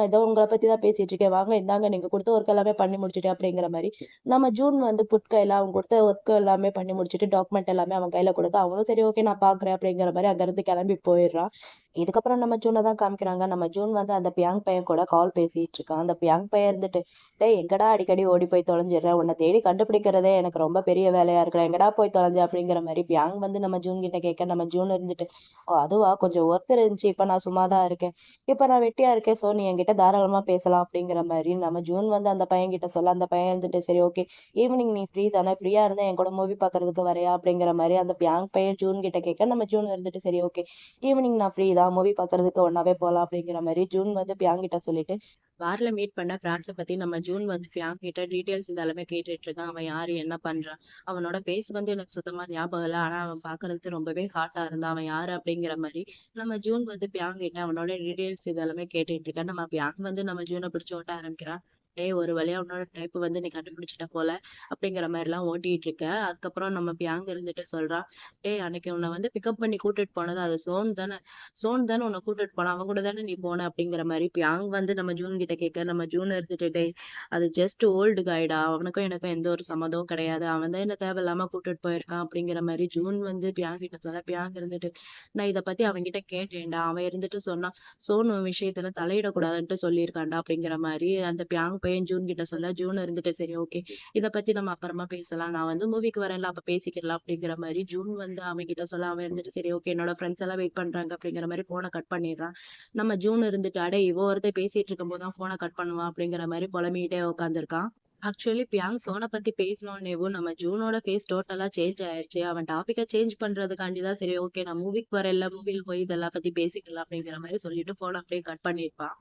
ஏதோ உங்களை பத்தி தான் பேசிட்டு இருக்கேன், வாங்க இந்தாங்க நீங்க கொடுத்த ஒர்க் எல்லாமே பண்ணி முடிச்சுட்டேன் அப்படிங்கிற மாதிரி நம்ம ஜூன் வந்து புட் கையில அவங்க கொடுத்த ஒர்க் எல்லாமே பண்ணி முடிச்சுட்டு டாக்குமெண்ட் எல்லாமே அவன் கையில கொடுக்க, அவனும் சரி ஓகே நான் பாக்குறேன் அப்படிங்கிற மாதிரி அங்க இருந்து கிளம்பி போயிடுறான். இதுக்கப்புறம் நம்ம ஜூனை தான் காமிக்கிறாங்க. நம்ம ஜூன் வந்து அந்த பியாங் பையன் கூட கால் பேசிட்டு இருக்கான். அந்த பியாங் பையன் இருந்துட்டு டேய் எங்கடா அடிக்கடி ஓடி போய் தொலைஞ்சிடுற, உன்னை தேடி கண்டுபிடிக்கிறதே எனக்கு ரொம்ப பெரிய வேலையா இருக்கிற, எங்கடா போய் தொலைஞ்ச அப்படிங்கிற மாதிரி பியாங் வந்து நம்ம ஜூன் கிட்ட கேட்க, நம்ம ஜூன் இருந்துட்டு ஓ அதுவா கொஞ்சம் ஒர்க் இருந்துச்சு, இப்ப நான் சும்மா தான் இருக்கேன், இப்ப நான் வெட்டியா இருக்கேன், சோ நீ என்கிட்ட தாராளமா பேசலாம் அப்படிங்கிற மாதிரி நம்ம ஜூன் வந்து அந்த பையன் கிட்ட சொல்ல, அந்த பையன் இருந்துட்டு சரி ஓகே ஈவினிங் நீ ஃப்ரீ தானே, ஃப்ரீயா இருந்தா என் கூட மூவி பாக்குறதுக்கு வரையா அப்படிங்கிற மாதிரி அந்த பியாங் பையன் ஜூன் கிட்ட கேட்க, நம்ம ஜூன் இருந்துட்டு சரி ஓகே ஈவினிங் நான் ஃப்ரீ தான் மூவி பாக்குறதுக்கு ஒன்னாவே போலாம் அப்படிங்கிற மாதிரி ஜூன் வந்து பியாங் கிட்ட சொல்லிட்டு பார்ல மீட் பண்ண பிரான்ஸை பத்தி நம்ம ஜூன் வந்து பியாங் கிட்ட டீடைல்ஸ் இதெல்லாமே கேட்டுட்டு இருக்கான். அவன் யாரு என்ன பண்றான், அவனோட பேஸ் வந்து எனக்கு சுத்தமா ஞாபகம் இல்லை, ஆனா அவன் பாக்குறதுக்கு ரொம்பவே ஹாட்டா இருந்தான், அவன் யாரு அப்படிங்கிற மாதிரி நம்ம ஜூன் வந்து பியாங் கிட்ட அவனோட டீடைல்ஸ் இதெல்லாமே கேட்டுட்டு இருக்கான். நம்ம பியாங் வந்து நம்ம ஜூனை பிடிச்சு ஓட்ட ஆரம்பிக்கிறான். டேய் ஒரு வழியா உன்னோட டைப் வந்து நீ கண்டுபிடிச்சிட்ட போல அப்படிங்கிற மாதிரி எல்லாம் ஓட்டிட்டு இருக்க. அதுக்கப்புறம் நம்ம பியாங் இருந்துட்டு சொல்றான், டேய் அன்னைக்கு உன்னை வந்து பிக்கப் பண்ணி கூட்டிட்டு போனது அது சோன் தானே, சோன் தானே உன்னை கூட்டிட்டு போன, அவன் கூட தானே நீ போன அப்படிங்கிற மாதிரி பியாங் வந்து நம்ம ஜூன் கிட்ட கேட்க, நம்ம ஜூன் இருந்துட்டு டேய் அது ஜஸ்ட் ஓல்டு கைடா, அவனுக்கும் எனக்கும் எந்த ஒரு சம்மதமும் கிடையாது, அவன் தான் என்ன தேவையில்லாம கூட்டிட்டு போயிருக்கான் அப்படிங்கிற மாதிரி ஜூன் வந்து பியாங் கிட்ட சொல்ல, பியாங் இருந்துட்டு நான் இதை பத்தி அவன் கிட்ட கேட்டேன்டா, அவன் இருந்துட்டு சொன்னான் சோனு விஷயத்துல தலையிடக்கூடாதுன்ட்டு சொல்லியிருக்கான்டா அப்படிங்கிற மாதிரி அந்த பியாங் பையன் ஜூன் கிட்ட சொல்ல, ஜூன் இருந்துட்டு சரி ஓகே இதை பத்தி நம்ம அப்புறமா பேசலாம், நான் வந்து மூவிக்கு வரேன்ல அப்ப பேசிக்கலாம் அப்படிங்கிற மாதிரி ஜூன் வந்து அவன் கிட்ட சொல்ல, அவன் இருந்துட்டு சரி ஓகே என்னோட ஃப்ரெண்ட்ஸ் எல்லாம் வெயிட் பண்றாங்க அப்படிங்கிற மாதிரி போனை கட் பண்ணிடுறான். நம்ம ஜூன் இருந்துட்டு அடே இவ ஒருத்தர் பேசிட்டு இருக்கும் போதுதான் போனை கட் பண்ணுவான் அப்படிங்கிற மாதிரி புலம்பிக்கிட்டே உட்காந்துருக்கான். ஆக்சுவலி பியாங் சோனை பத்தி பேசணும்னேவும் நம்ம ஜூனோட ஃபேஸ் டோட்டலா சேஞ்ச் ஆயிருச்சு, அவன் டாபிக்கை சேஞ்ச் பண்றதுக்காண்டிதான் சரி ஓகே நான் மூவிக்கு வரல மூவில போய் இதெல்லாம் பத்தி பேசிக்கலாம் அப்படிங்கிற மாதிரி சொல்லிட்டு போனை அப்படியே கட் பண்ணிருப்பான்.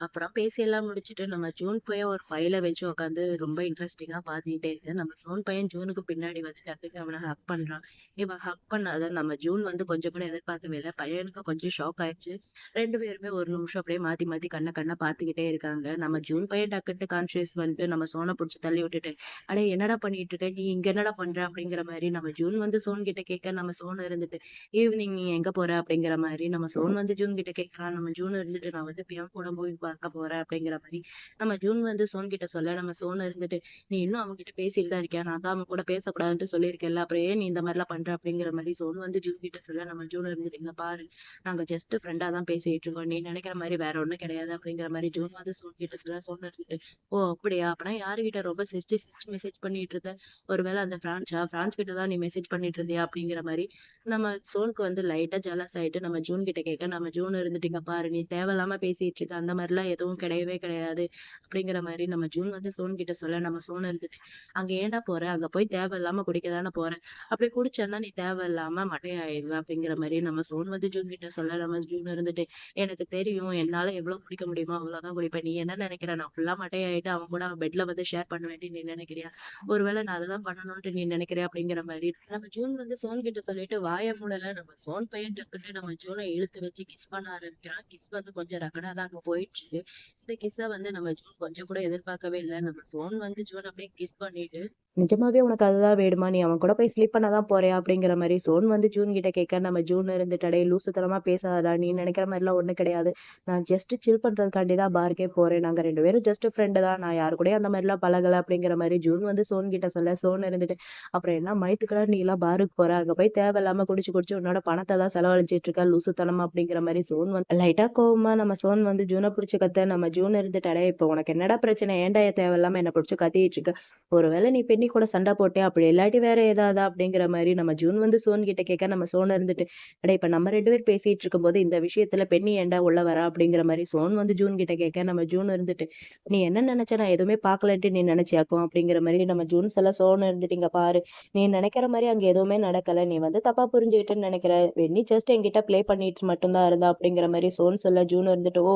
அப்புறம் பேசி எல்லாம் முடிச்சுட்டு நம்ம ஜூன் பையன் ஒரு ஃபைலை வச்சு உட்காந்து ரொம்ப இன்ட்ரெஸ்டிங்கா பாத்துக்கிட்டே இருக்கு. நம்ம சோன் பையன் ஜூனுக்கு பின்னாடி வந்து டக்குனு அவனை ஹக் பண்றான். இவன் ஹக் பண்ணாத நம்ம ஜூன் வந்து கொஞ்சம் கூட எதிர்பார்க்கவே இல்லை. பையனுக்கு கொஞ்சம் ஷாக் ஆயிடுச்சு. 2 பேருமே ஒரு நிமிஷம் அப்படியே மாத்தி மாத்தி கண்ண பாத்துக்கிட்டே இருக்காங்க. நம்ம ஜூன் பையன் டக்குட்டு கான்சியஸ் வந்துட்டு நம்ம சோனை பிடிச்சி தள்ளி விட்டுட்டு அடே என்னடா பண்ணிட்டு இருக்க, நீ இங்க என்னடா பண்ற அப்படிங்கிற மாதிரி நம்ம ஜூன் வந்து சோன் கிட்ட கேட்க, நம்ம சோன் இருந்துட்டு ஈவினிங் நீ எங்க போற அப்படிங்கிற மாதிரி நம்ம சோன் வந்து ஜூன் கிட்ட கேட்கறான். நம்ம ஜூன் இருந்துட்டு நான் வந்து பியான் கூட மூவி பார்க்க போறேன் அப்படிங்கிற மாதிரி நம்ம ஜூன் வந்து சோன் கிட்ட சொல்ல, நம்ம சோன் இருந்துட்டு நீ இன்னும் அவங்க கிட்ட பேசிட்டு தான் இருக்கியா, நான் தான் அவங்க கூட பேசக்கூடாதுன்ட்டு சொல்லியிருக்கேன்ல, அப்புறம் ஏன் நீ இந்த மாதிரிலாம் பண்ற அப்படிங்கிற மாதிரி சோன் வந்து ஜூன் கிட்ட சொல்ல, நம்ம ஜூன் இருந்துட்டு இங்க பாரு நாங்க ஜஸ்ட் ஃப்ரெண்டா தான் பேசிட்டு இருக்கோம், நீ நினைக்கிற மாதிரி வேற ஒண்ணும் கிடையாது அப்படிங்கிற மாதிரி ஜூன் வந்து சோன் கிட்ட சொல்ல, சோன் இருந்துட்டு ஓ அப்படியா அப்பனா யாருகிட்ட ரொம்ப சிரிச்சு சிரிச்சு மெசேஜ் பண்ணிட்டு இருந்த, ஒருவேளை அந்த பிரான்ஸ் கிட்ட தான் நீ மெசேஜ் பண்ணிட்டு இருந்தியா அப்படிங்கிற மாதிரி நம்ம சோனுக்கு வந்து லைட்டா ஜலஸ் ஆயிட்டு நம்ம ஜூன் கிட்ட கேட்க, நம்ம ஜூன் இருந்துட்டீங்க பாரு நீ தேவையில்லாம பேசிட்டு இருக்க, அந்த மாதிரிலாம் எதுவும் கிடையவே கிடையாது அப்படிங்கிற மாதிரி நம்ம ஜூன் வந்து சோன் கிட்ட சொல்ல, நம்ம சோன் இருந்துட்டு அங்க ஏன்டா போற, அங்க போய் தேவையில்லாம குடிக்க தானே போற, அப்படி குடிச்சேன்னா நீ தேவையில்லாம மட்டையாயிருவ அப்படிங்கிற மாதிரி நம்ம சோன் வந்து ஜூன் கிட்ட சொல்ல, நம்ம ஜூன் இருந்துட்டு எனக்கு தெரியும் என்னால எவ்வளவு குடிக்க முடியுமோ அவ்வளவுதான் குடிப்பேன், நீ என்ன நினைக்கிற நான் ஃபுல்லா மட்டையாயிட்டு அவன் கூட அவன் பெட்ல வந்து ஷேர் பண்ண வேண்டி நீ நினைக்கிறியா, ஒருவேளை நான் அததான் பண்ணணும்ட்டு நீ நினைக்கிறியா அப்படிங்கிற மாதிரி நம்ம ஜூன் வந்து சோன் கிட்ட சொல்லிட்டு வாய மூடல நம்ம சோன் பையன் டக்குன்னு நம்ம ஜூனை இழுத்து வச்சு கிஸ் பண்ண ஆரம்பிக்கிறான். கிஸ் வந்து கொஞ்சம் ரகடாதாங்க போயிட்டு இருக்கு. இந்த கிஸ்ஸ வந்து நம்ம ஜூன் கொஞ்சம் கூட எதிர்பார்க்கவே இல்ல. நம்ம சோன் வந்து ஜூன் அப்படியே கிஸ் பண்ணிட்டு நிஜமாவே உனக்கு அதுதான் வேணுமா? நீ அவன் கூட போய் ஸ்லீப் பண்ண தான் போறியா? அப்படிங்கிற மாரி சோன் வந்து ஜூன் கிட்ட கேட்க, நம்ம ஜூன் இருந்துட்டு, "டேய் லூசுத்தனமா பேசாதடா! நீ நெனைக்கிற மாரிலாம் ஒண்ணும் கிடையாது. நான் ஜஸ்ட் சில் பண்றதுக்காண்டி தான் பார்க்கே போறேன். நாங்க 2 பேரும் ஜஸ்ட் ஃப்ரெண்டு தான். நான் யாரு கூடயும் அந்த மாரிலாம் பழகல." அப்படிங்கிற மாரி ஜூன் வந்து சோன் கிட்ட சொல்ல, சோன் இருந்துட்டு, "அப்புறம் என்ன மயித்துக்கெல்லாம் நீலாம் பாருக்கு போற? அங்க போய் தேவையில்லாம குடிச்சு, குடிச்சு உன்னோட பணத்த தான் செலவழிச்சிட்டு இருக்க லூசுத்தனமா." அப்படிங்கிற மாரி சோன் வந்து லைட்டா கோவமா நம்ம சோன் வந்து ஜூன புடிச்சு கத்த, நம்ம ஜூன் இருந்துட்டு, "அடேய் இப்போ உனக்கு என்னடா பிரச்சனை? ஏன்டா தேவையில்லாம என்ன புடிச்சு கத்திட்டு இருக்க? ஒருவேளை நீ பெண்ணி கூட சண்டை போட்டியா? அப்படி இல்லாட்டி வேற ஏதாவதா? அப்படிங்கிற மாரி நம்ம ஜூன் வந்து சோன் கிட்ட கேட்க, நம்ம சோன் இருந்துட்டு, "அட இப்ப நம்ம 2 பேர் பேசிட்டு இருக்கும்போது, இந்த விஷயத்துல பெண்ணி ஏன்டா உள்ள வரா?" அப்படிங்கிற மாரி சோன் வந்து ஜூன் கிட்ட கேட்க, நம்ம ஜூன் இருந்துட்டு, "நீ என்ன நெனச்ச? நான் எதுவுமே பார்க்கலன்ட்டு நீ நெனச்சியாக்கும்?" அப்படிங்கிற மாரி நம்ம ஜூன் சொல்ல, சோன் இருந்துட்டு, "இங்க பாரு, நீ நெனைக்கிற மாரி அங்க எதுவுமே நடக்கல. நீ வந்து தப்பா புரிஞ்சுகிட்டேன்னு நெனைக்கிற. பென்னி ஜஸ்ட் என்கிட்ட ப்ளே பண்ணிட்டு மட்டும் தான் இருந்தா." அப்படிங்கிற மாரி சோன் சொல்ல, ஜூன் இருந்துட்டு, "ஓ!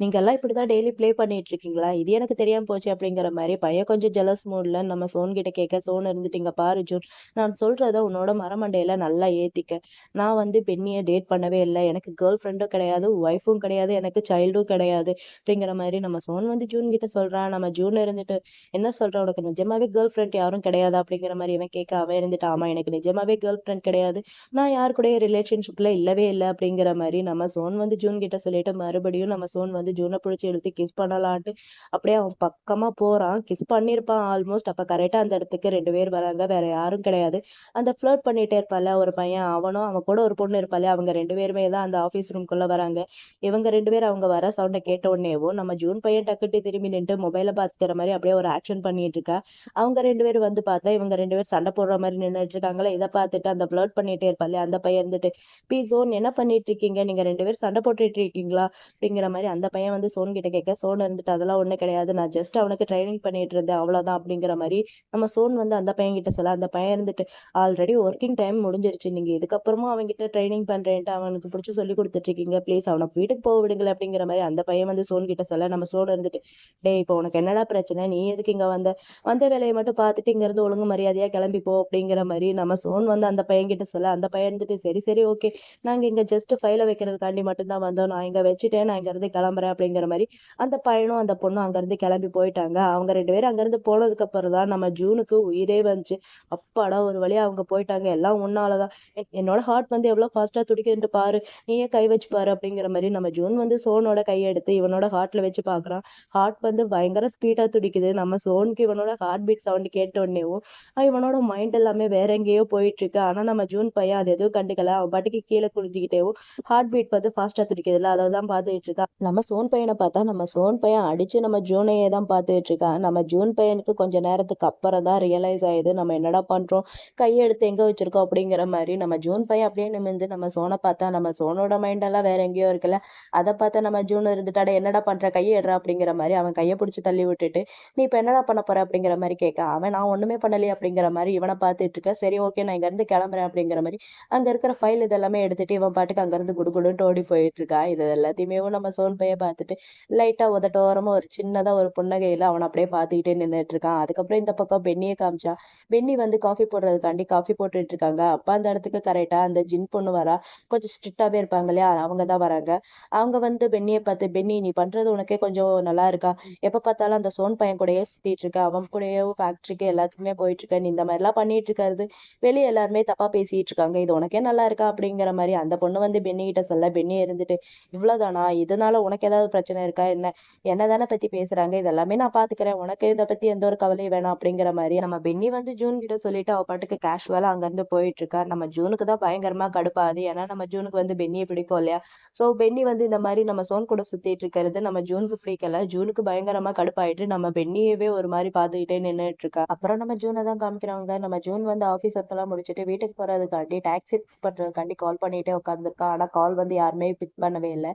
நீங்கலாம் இப்படிதான் டெய்லி ப்ளே பண்ணிட்டு இருக்கீங்களா? இது எனக்கு தெரியாம போச்சு." அப்படிங்கிற மாரி பையன் கொஞ்சம் ஜெலஸ் மூட்ல நம்ம சோன் கிட்ட கேட்க, சோன் இருந்துட்டு, "இங்க பாரு ஜூன், நான் சொல்றத உன்னோட மரமண்டையில நல்லா ஏத்திக்க. நான் வந்து பெண்ணிய டேட் பண்ணவே இல்ல. எனக்கு கேர்ள் ஃப்ரெண்டும் கிடையாது, ஒய்ஃபும் கிடையாது, எனக்கு சைல்டும் கிடையாது." அப்படிங்கிற மாரி நம்ம சோன் வந்து ஜூன் கிட்ட சொல்றான். நம்ம ஜூன் இருந்துட்டு, "என்ன சொல்ற? உனக்கு நிஜமாவே கேர்ள் ஃப்ரெண்ட் யாரும் கிடையாதா?" அப்படிங்கிற மாரி இவன் கேட்க, அவன் இருந்துட்டு, "ஆமா, எனக்கு நிஜமாவே கேர்ள் ஃப்ரெண்ட் கிடையாது. நான் யார் கூடயும் ரிலேஷன்ஷிப்ல இல்லவே இல்ல." அப்படிங்கிற மாரி நம்ம சோன் வந்து ஜூன் கிட்ட சொல்லிட்டு, மறுபடியும் நம்ம சோன் வந்து ஜூன புடிச்சு இழுத்து கிஸ் பண்ணலான்ட்டு அப்படியே அவன் பக்கமா போறான். கிஸ் பண்ணியிருப்பான் ஆல்மோஸ்ட். அப்ப கரெக்ட்டா அந்த இடத்துக்கு 2 பேர் வராங்க. வேற யாரும் கிடையாது. அந்த ஃப்ளர்ட் பண்ணிட்டே இருப்பான்ல ஒரு பையன், அவனும் அவன் கூட ஒரு பொண்ணு இருப்பாள்ல, அவங்க 2 பேருமே தான் அந்த ஆஃபீஸ் ரூம்குள்ள வராங்க. இவங்க 2 பேரும் அவங்க வர சவுண்ட கேட்ட உடனேவும், நம்ம ஜூன் பையன் டக்குன்னு திரும்பி நின்னுட்டு மொபைல பாத்துக்கிற மாரி அப்படியே ஒரு ஆக்ஷன் பண்ணிட்டு இருக்கா. அவங்க 2 பேரும் வந்து பார்த்தா, இவங்க 2 பேரும் சண்டை போடுற மாரி நின்னுட்டு இருக்காங்களா. இத பார்த்துட்டு அந்த ஃப்ளர்ட் பண்ணிட்டே இருப்பான்ல, அந்த பையன் இருந்துட்டு, "ஜோன் என்ன பண்ணிட்டு இருக்கீங்க? நீங்க 2 பேரும் சண்டை போட்டுட்டு இருக்கீங்களா?" அப்படிங்கிற மாரி அந்த பையன் வந்து சோன் கிட்ட கேட்க, சோன் இருந்துட்டு, "அதெல்லாம் ஒண்ணும் கிடையாது. நான் ஜஸ்ட் அவனுக்கு ட்ரெய்னிங் பண்ணிட்டு இருந்தேன். அவ்வளோதான்." அப்படிங்கிற மாரி நம்ம சோன் வந்து அந்த பையன்கிட்ட சொல்ல, அந்த பையன் இருந்துட்டு, "ஆல்ரெடி ஒர்க்கிங் டைம் முடிஞ்சிருச்சு. நீங்க இதுக்கப்புறமும் அவன்கிட்ட ட்ரெய்னிங் பண்றேன்ட்டு அவனுக்கு புடிச்சு சொல்லிக் குடுத்துட்டு இருக்கீங்க. ப்ளீஸ் அவன வீட்டுக்கு போக விடுங்களேன்." அப்படிங்கிற மாரி அந்த பையன் வந்து சோன் கிட்ட சொல்ல, நம்ம சோன் இருந்துட்டு, "டேய் இப்போ உனக்கு என்னடா பிரச்சனை? நீ எதுக்கு இங்க வந்த? வந்த வேலைய மட்டும் பார்த்துட்டு இங்கருந்து ஒழுங்கு மரியாதையா கிளம்பி போ." அப்படிங்கிற மாரி நம்ம சோன் வந்து அந்த பையன்கிட்ட சொல்ல, அந்த பையன் இருந்துட்டு, "சரி, சரி, ஓகே. நாங்க இங்க ஜஸ்ட் ஃபைல வைக்கிறதுக்காண்டி மட்டும் தான் வந்தோம். நான் இங்க வச்சுட்டேன். நான் இங்கருந்து கிளம்புறேன்." அப்படிங்கிற மாரி அந்த பையனும், அந்த பொண்ணும் அங்கருந்து கிளம்பி போயிட்டாங்க. அவங்க 2 பேரும் அங்கருந்து போனதுக்கு அப்புறம் தான் நம்ம ஜூனுக்கு உயிரே வந்துச்சு. அப்பாடா! ஒரு வழியா அவங்க போயிட்டாங்க. எல்லாம் உன்னால தான். என்னோட ஹார்ட் வந்து எவ்வளோ ஃபாஸ்ட்டா துடிக்குதுன்ட்டு பாரு. நீயே கை வச்சு பாரு." அப்படிங்கிற மாரி நம்ம ஜூன் வந்து சோனோட கைய எடுத்து இவனோட ஹார்ட்ல வச்சு பார்க்குறான். ஹார்ட் வந்து பயங்கர ஸ்பீடா துடிக்குது. நம்ம சோனுக்கு இவனோட ஹார்ட் பீட் சவுண்ட் கேட்ட உடனேவும், இவனோட மைண்ட் எல்லாமே வேற எங்கேயோ போயிட்டுருக்கு. ஆனா நம்ம ஜூன் பையன் அது எதுவும் கண்டுக்கல. அவன் பாட்டுக்கு கீழ குனிஞ்சுக்கிட்டேவும் ஹார்ட் பீட் வந்து ஃபாஸ்ட்டா துடிக்குதுல்ல, அத தான் பார்த்துட்டு இருக்கான். நம்ம சோன் பையன பார்த்தா, நம்ம சோன் பையன் அடிச்சு நம்ம ஜூனையே தான் பார்த்துட்டு இருக்கான். நம்ம ஜூன் பையனுக்கு கொஞ்ச நேரத்துக்கு அப்புறம் தான் ரியலைஸ் ஆயுது. நம்ம என்னடா பண்றோம்? கைய எடுத்து எங்க வச்சிருக்கோம்? அப்படிங்கிற மாரி நம்ம ஜூன் பையன் அப்படியே நிமிர்ந்து நம்ம சோன பார்த்தா, நம்ம சோனோட மைண்ட் எல்லாம் வேற எங்கேயோ இருக்குல்ல. அத பார்த்து நம்ம ஜூன் இருந்துட்டு, "அட என்னடா பண்ற? கைய எட்றா." அப்படிங்கிற மாரி அவன் கைய புடிச்சு தள்ளி விட்டுட்டு, "நீ இப்ப என்னடா பண்ண போற?" அப்படிங்கிற மாரி கேட்க, அவன் "நான் ஒண்ணுமே பண்ணலையே." அப்படிங்கிற மாரி இவன பார்த்துட்டு இருக்க. "சரி, ஓகே, நான் இங்கருந்து கிளம்புறேன்." அப்படிங்கிற மாரி அங்க இருக்கிற ஃபைல் இதெல்லாமே எடுத்துட்டு இவன் பாட்டுக்கு அங்கருந்து குடுகுடுன்ட்டு ஓடி போயிட்டு இருக்கான். இது எல்லாத்தையுமே நம்ம சோன் பையன் பார்த்துட்டு, லைட்டா உதட்டோரமா ஒரு சின்னதா ஒரு புன்னகையில அவன அப்படியே பார்த்துக்கிட்டே நின்னுட்டு இருக்கான். அதுக்கப்புறம் இந்த பக்கம் பென்னிய காமிச்சா. பென்னி வந்து காஃபி போடுறதுக்காண்டி காஃபி போட்டுட்டு இருக்காங்க. அப்ப அந்த இடத்துக்கு கரெக்ட்டா அந்த ஜின் பொண்ணு வரா. கொஞ்சம் ஸ்ட்ரிக்ட்டாவே இருப்பாங்க இல்லையா? அவங்க தான் வராங்க. அவங்க வந்து பென்னிய பார்த்து, "பென்னி, நீ பண்றது உனக்கே கொஞ்சம் நல்லா இருக்கா? எப்ப பார்த்தாலும் அந்த சோன் பையன் கூடயே சுத்திட்டு இருக்க. அவன் கூடயே ஃபேக்டரிக்கு எல்லாத்துக்குமே போயிட்டு இருக்க. நீ இந்த மாரிலாம் பண்ணிட்டு இருக்கிறது வெளிய எல்லாருமே தப்பா பேசிட்டு இருக்காங்க. இது உனக்கே நல்லா இருக்கா?" அப்படிங்கிற மாரி அந்த பொண்ணு வந்து பென்னி கிட்ட சொல்ல, பென்னி இருந்துட்டு, "இவ்வளோதானா? இதனால உனக்கு ஏதாவது பிரச்சனை இருக்கா என்ன? என்ன தானே பத்தி பேசுறாங்க. இது எல்லாமே நான் பார்த்துக்கிறேன். உனக்கு இத பத்தி எந்த ஒரு கவலையும் வேணாம்." அப்படிங்கிற மாரி நம்ம பென்னி வந்து ஜூன் கிட்ட சொல்லிட்டு அவ பாட்டுக்கு கேஷுவலா அங்கருந்து போயிட்டு இருக்கா. நம்ம ஜூனுக்கு தான் பயங்கரமா கடுப்பாகுது. ஏன்னா நம்ம ஜூனுக்கு வந்து பென்னிய பிடிக்கும் இல்லையா? ஸோ பென்னி வந்து இந்த மாரி நம்ம சோன் கூட சுத்திட்டு இருக்கிறது நம்ம ஜூனுக்கு பிடிக்கல. ஜூனுக்கு பயங்கரமா கடுப்பாயிட்டு நம்ம பென்னியவே ஒரு மாரி பார்த்துக்கிட்டே நின்னுட்டு இருக்கா. அப்புறம் நம்ம ஜூன தான் காமிக்கிறாங்க. நம்ம ஜூன் வந்து ஆஃபீஸ் ஒர்க்லாம் முடிச்சுட்டு வீட்டுக்கு போறதுக்காண்டி டாக்ஸி புக் பண்றதுக்காண்டி கால் பண்ணிட்டே உட்காந்துருக்கா. ஆனா கால் வந்து யாருமே பிக் பண்ணவே இல்ல.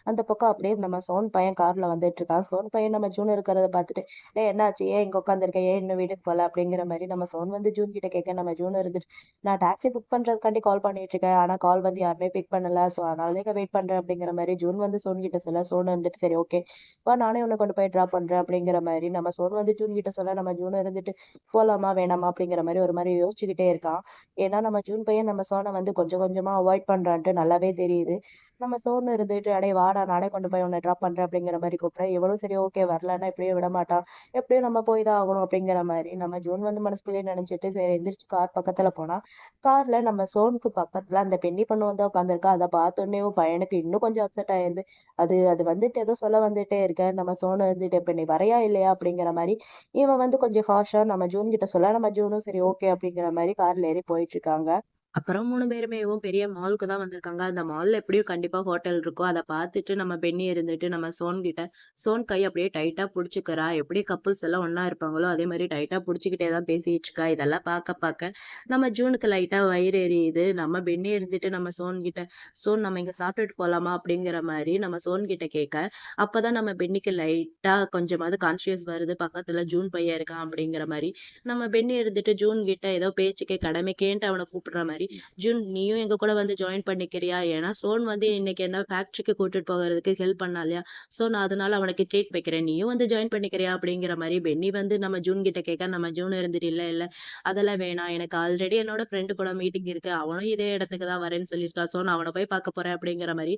அந்த பக்கம் அப்படியே நம்ம சோன் பையன் கார்ல வந்துட்டு இருக்கான். சோன் பையன் நம்ம ஜூன் இருக்கிறத பார்த்துட்டு, "டேய் என்னாச்சு? ஏன் இங்க உட்காந்துருக்க? ஏன் இன்னும் வீட்டுக்கு போல?" அப்படிங்கிற மாரி நம்ம சோன் வந்து ஜூன் கிட்ட கேட்க, நம்ம ஜூன் இருந்துட்டு, "நான் டாக்ஸி புக் பண்றதுக்காண்டி கால் பண்ணிட்டு இருக்கேன். ஆனா கால் வந்து யாருமே பிக் பண்ணல. ஸோ அதனால தான் இங்க வெயிட் பண்றேன்." அப்படிங்கிற மாரி ஜூன் வந்து சோன் கிட்ட சொல்ல, சோன் இருந்துட்டு, "சரி, ஓகே. வா, நானே உன்ன கொண்டு போய் ட்ராப் பண்றேன்." அப்படிங்கிற மாரி நம்ம சோன் வந்து ஜூன் கிட்ட சொல்ல, நம்ம ஜூன் இருந்துட்டு, "போலாமா? வேணாமா?" அப்படிங்கிற மாரி ஒரு மாரி யோசிச்சுக்கிட்டே இருக்கான். ஏன்னா நம்ம ஜூன் பையன் நம்ம சோன வந்து கொஞ்சம் கொஞ்சமா அவாய்ட் பண்றான்ட்டு நல்லாவே தெரியுது. நம்ம சோர்ந்து இருந்துட்டு, "அடேய் வாடா நானே கொண்டு போய் உன்ன ட்ராப் பண்றேன்" அப்படிங்கிற மாரி கூப்பிட, இவளும் சரி ஓகே வரலன்னா இப்படியே விடமாட்டா. எப்படியும் நம்ம போய் தான் ஆகணும் அப்படிங்கிற மாரி, நம்ம ஜூன் வந்து மனசுக்குள்ளேயே நெனச்சுட்டு சரி எந்திரிச்சு கார் பக்கத்துல போனா, கார்ல நம்ம சோனுக்கு பக்கத்துல அந்த பென்னி பொண்ணு வந்து உட்காந்துருக்கா. அத பார்த்தோனேவும் பையனுக்கு இன்னும் கொஞ்சம் அப்செட் ஆயிருது. அது அது வந்துட்டு ஏதோ சொல்ல வந்துட்டே இருக்க. நம்ம சோனு இருந்துட்டு, "இப்ப நீ வர்றையா இல்லையா?" அப்படிங்கிற மாரி, இவன் வந்து கொஞ்சம் ஹார்ஷா நம்ம ஜூன் கிட்ட சொல்ல, நம்ம ஜூனும் சரி ஓகே அப்படிங்கிற மாரி கார்ல ஏறி போயிட்டுருக்காங்க. அப்புறம் 3 பேருமேவும் பெரிய மாலுக்கு தான் வந்திருக்காங்க. அந்த மால்ல எப்படியும் கண்டிப்பா ஹோட்டல் இருக்கும். அத பார்த்துட்டு நம்ம பென்னி இருந்துட்டு நம்ம சோன் கிட்ட சோன் கை அப்படியே டைட்டா புடிச்சுக்கிறா. எப்படி கப்புல்ஸ் எல்லாம் ஒண்ணா இருப்பாங்களோ, அதே மாரி டைட்டா புடிச்சுக்கிட்டே தான் பேசிட்டு இருக்கா. இதெல்லாம் பார்க்க நம்ம ஜூனுக்கு லைட்டா வயிறு எரியுது. நம்ம பென்னி இருந்துட்டு நம்ம சோன் கிட்ட, "சோன் நம்ம இங்க சாப்பிட்டுட்டு போலாமா?" அப்படிங்கிற மாரி நம்ம சோன் கிட்ட கேட்க, அப்பதான் நம்ம பென்னிக்கு லைட்டா கொஞ்சமாவது கான்ஷியஸ் வருது. பக்கத்துல ஜூன் பையன் இருக்கான் அப்படிங்கிற மாரி. நம்ம பென்னி இருந்துட்டு ஜூன் கிட்ட ஏதோ பேச்சுக்கே கடமைக்கேன்ட்டு அவன கூப்பிடுற மாரி, "ஜூன் நீயும் எங்க கூட வந்து ஜாயின் பண்ணிக்கிறியா? ஏன்னா சோன் வந்து இன்னைக்கு என்ன ஃபேக்டரிக்கு கூட்டிட்டு போகறதுக்கு ஹெல்ப் பண்ணான் இல்லையா? ஸோ நான் அதனால அவனுக்கு ட்ரீட் வைக்கிறேன். நீயும் வந்து ஜாயின் பண்ணிக்கிறியா?" அப்படிங்கிற மாரி பென்னி வந்து நம்ம ஜூன் கிட்ட கேட்க, நம்ம ஜூன் இருந்துட்டு, "இல்ல, இல்ல அதெல்லாம் வேணாம். எனக்கு ஆல்ரெடி என்னோட ஃப்ரெண்ட் கூட மீட்டிங் இருக்கு. அவனும் இதே இடத்துக்கு தான் வரேன்னு சொல்லியிருக்கான். ஸோ நான் அவன போய் பார்க்க போறேன்." அப்படிங்கிற மாரி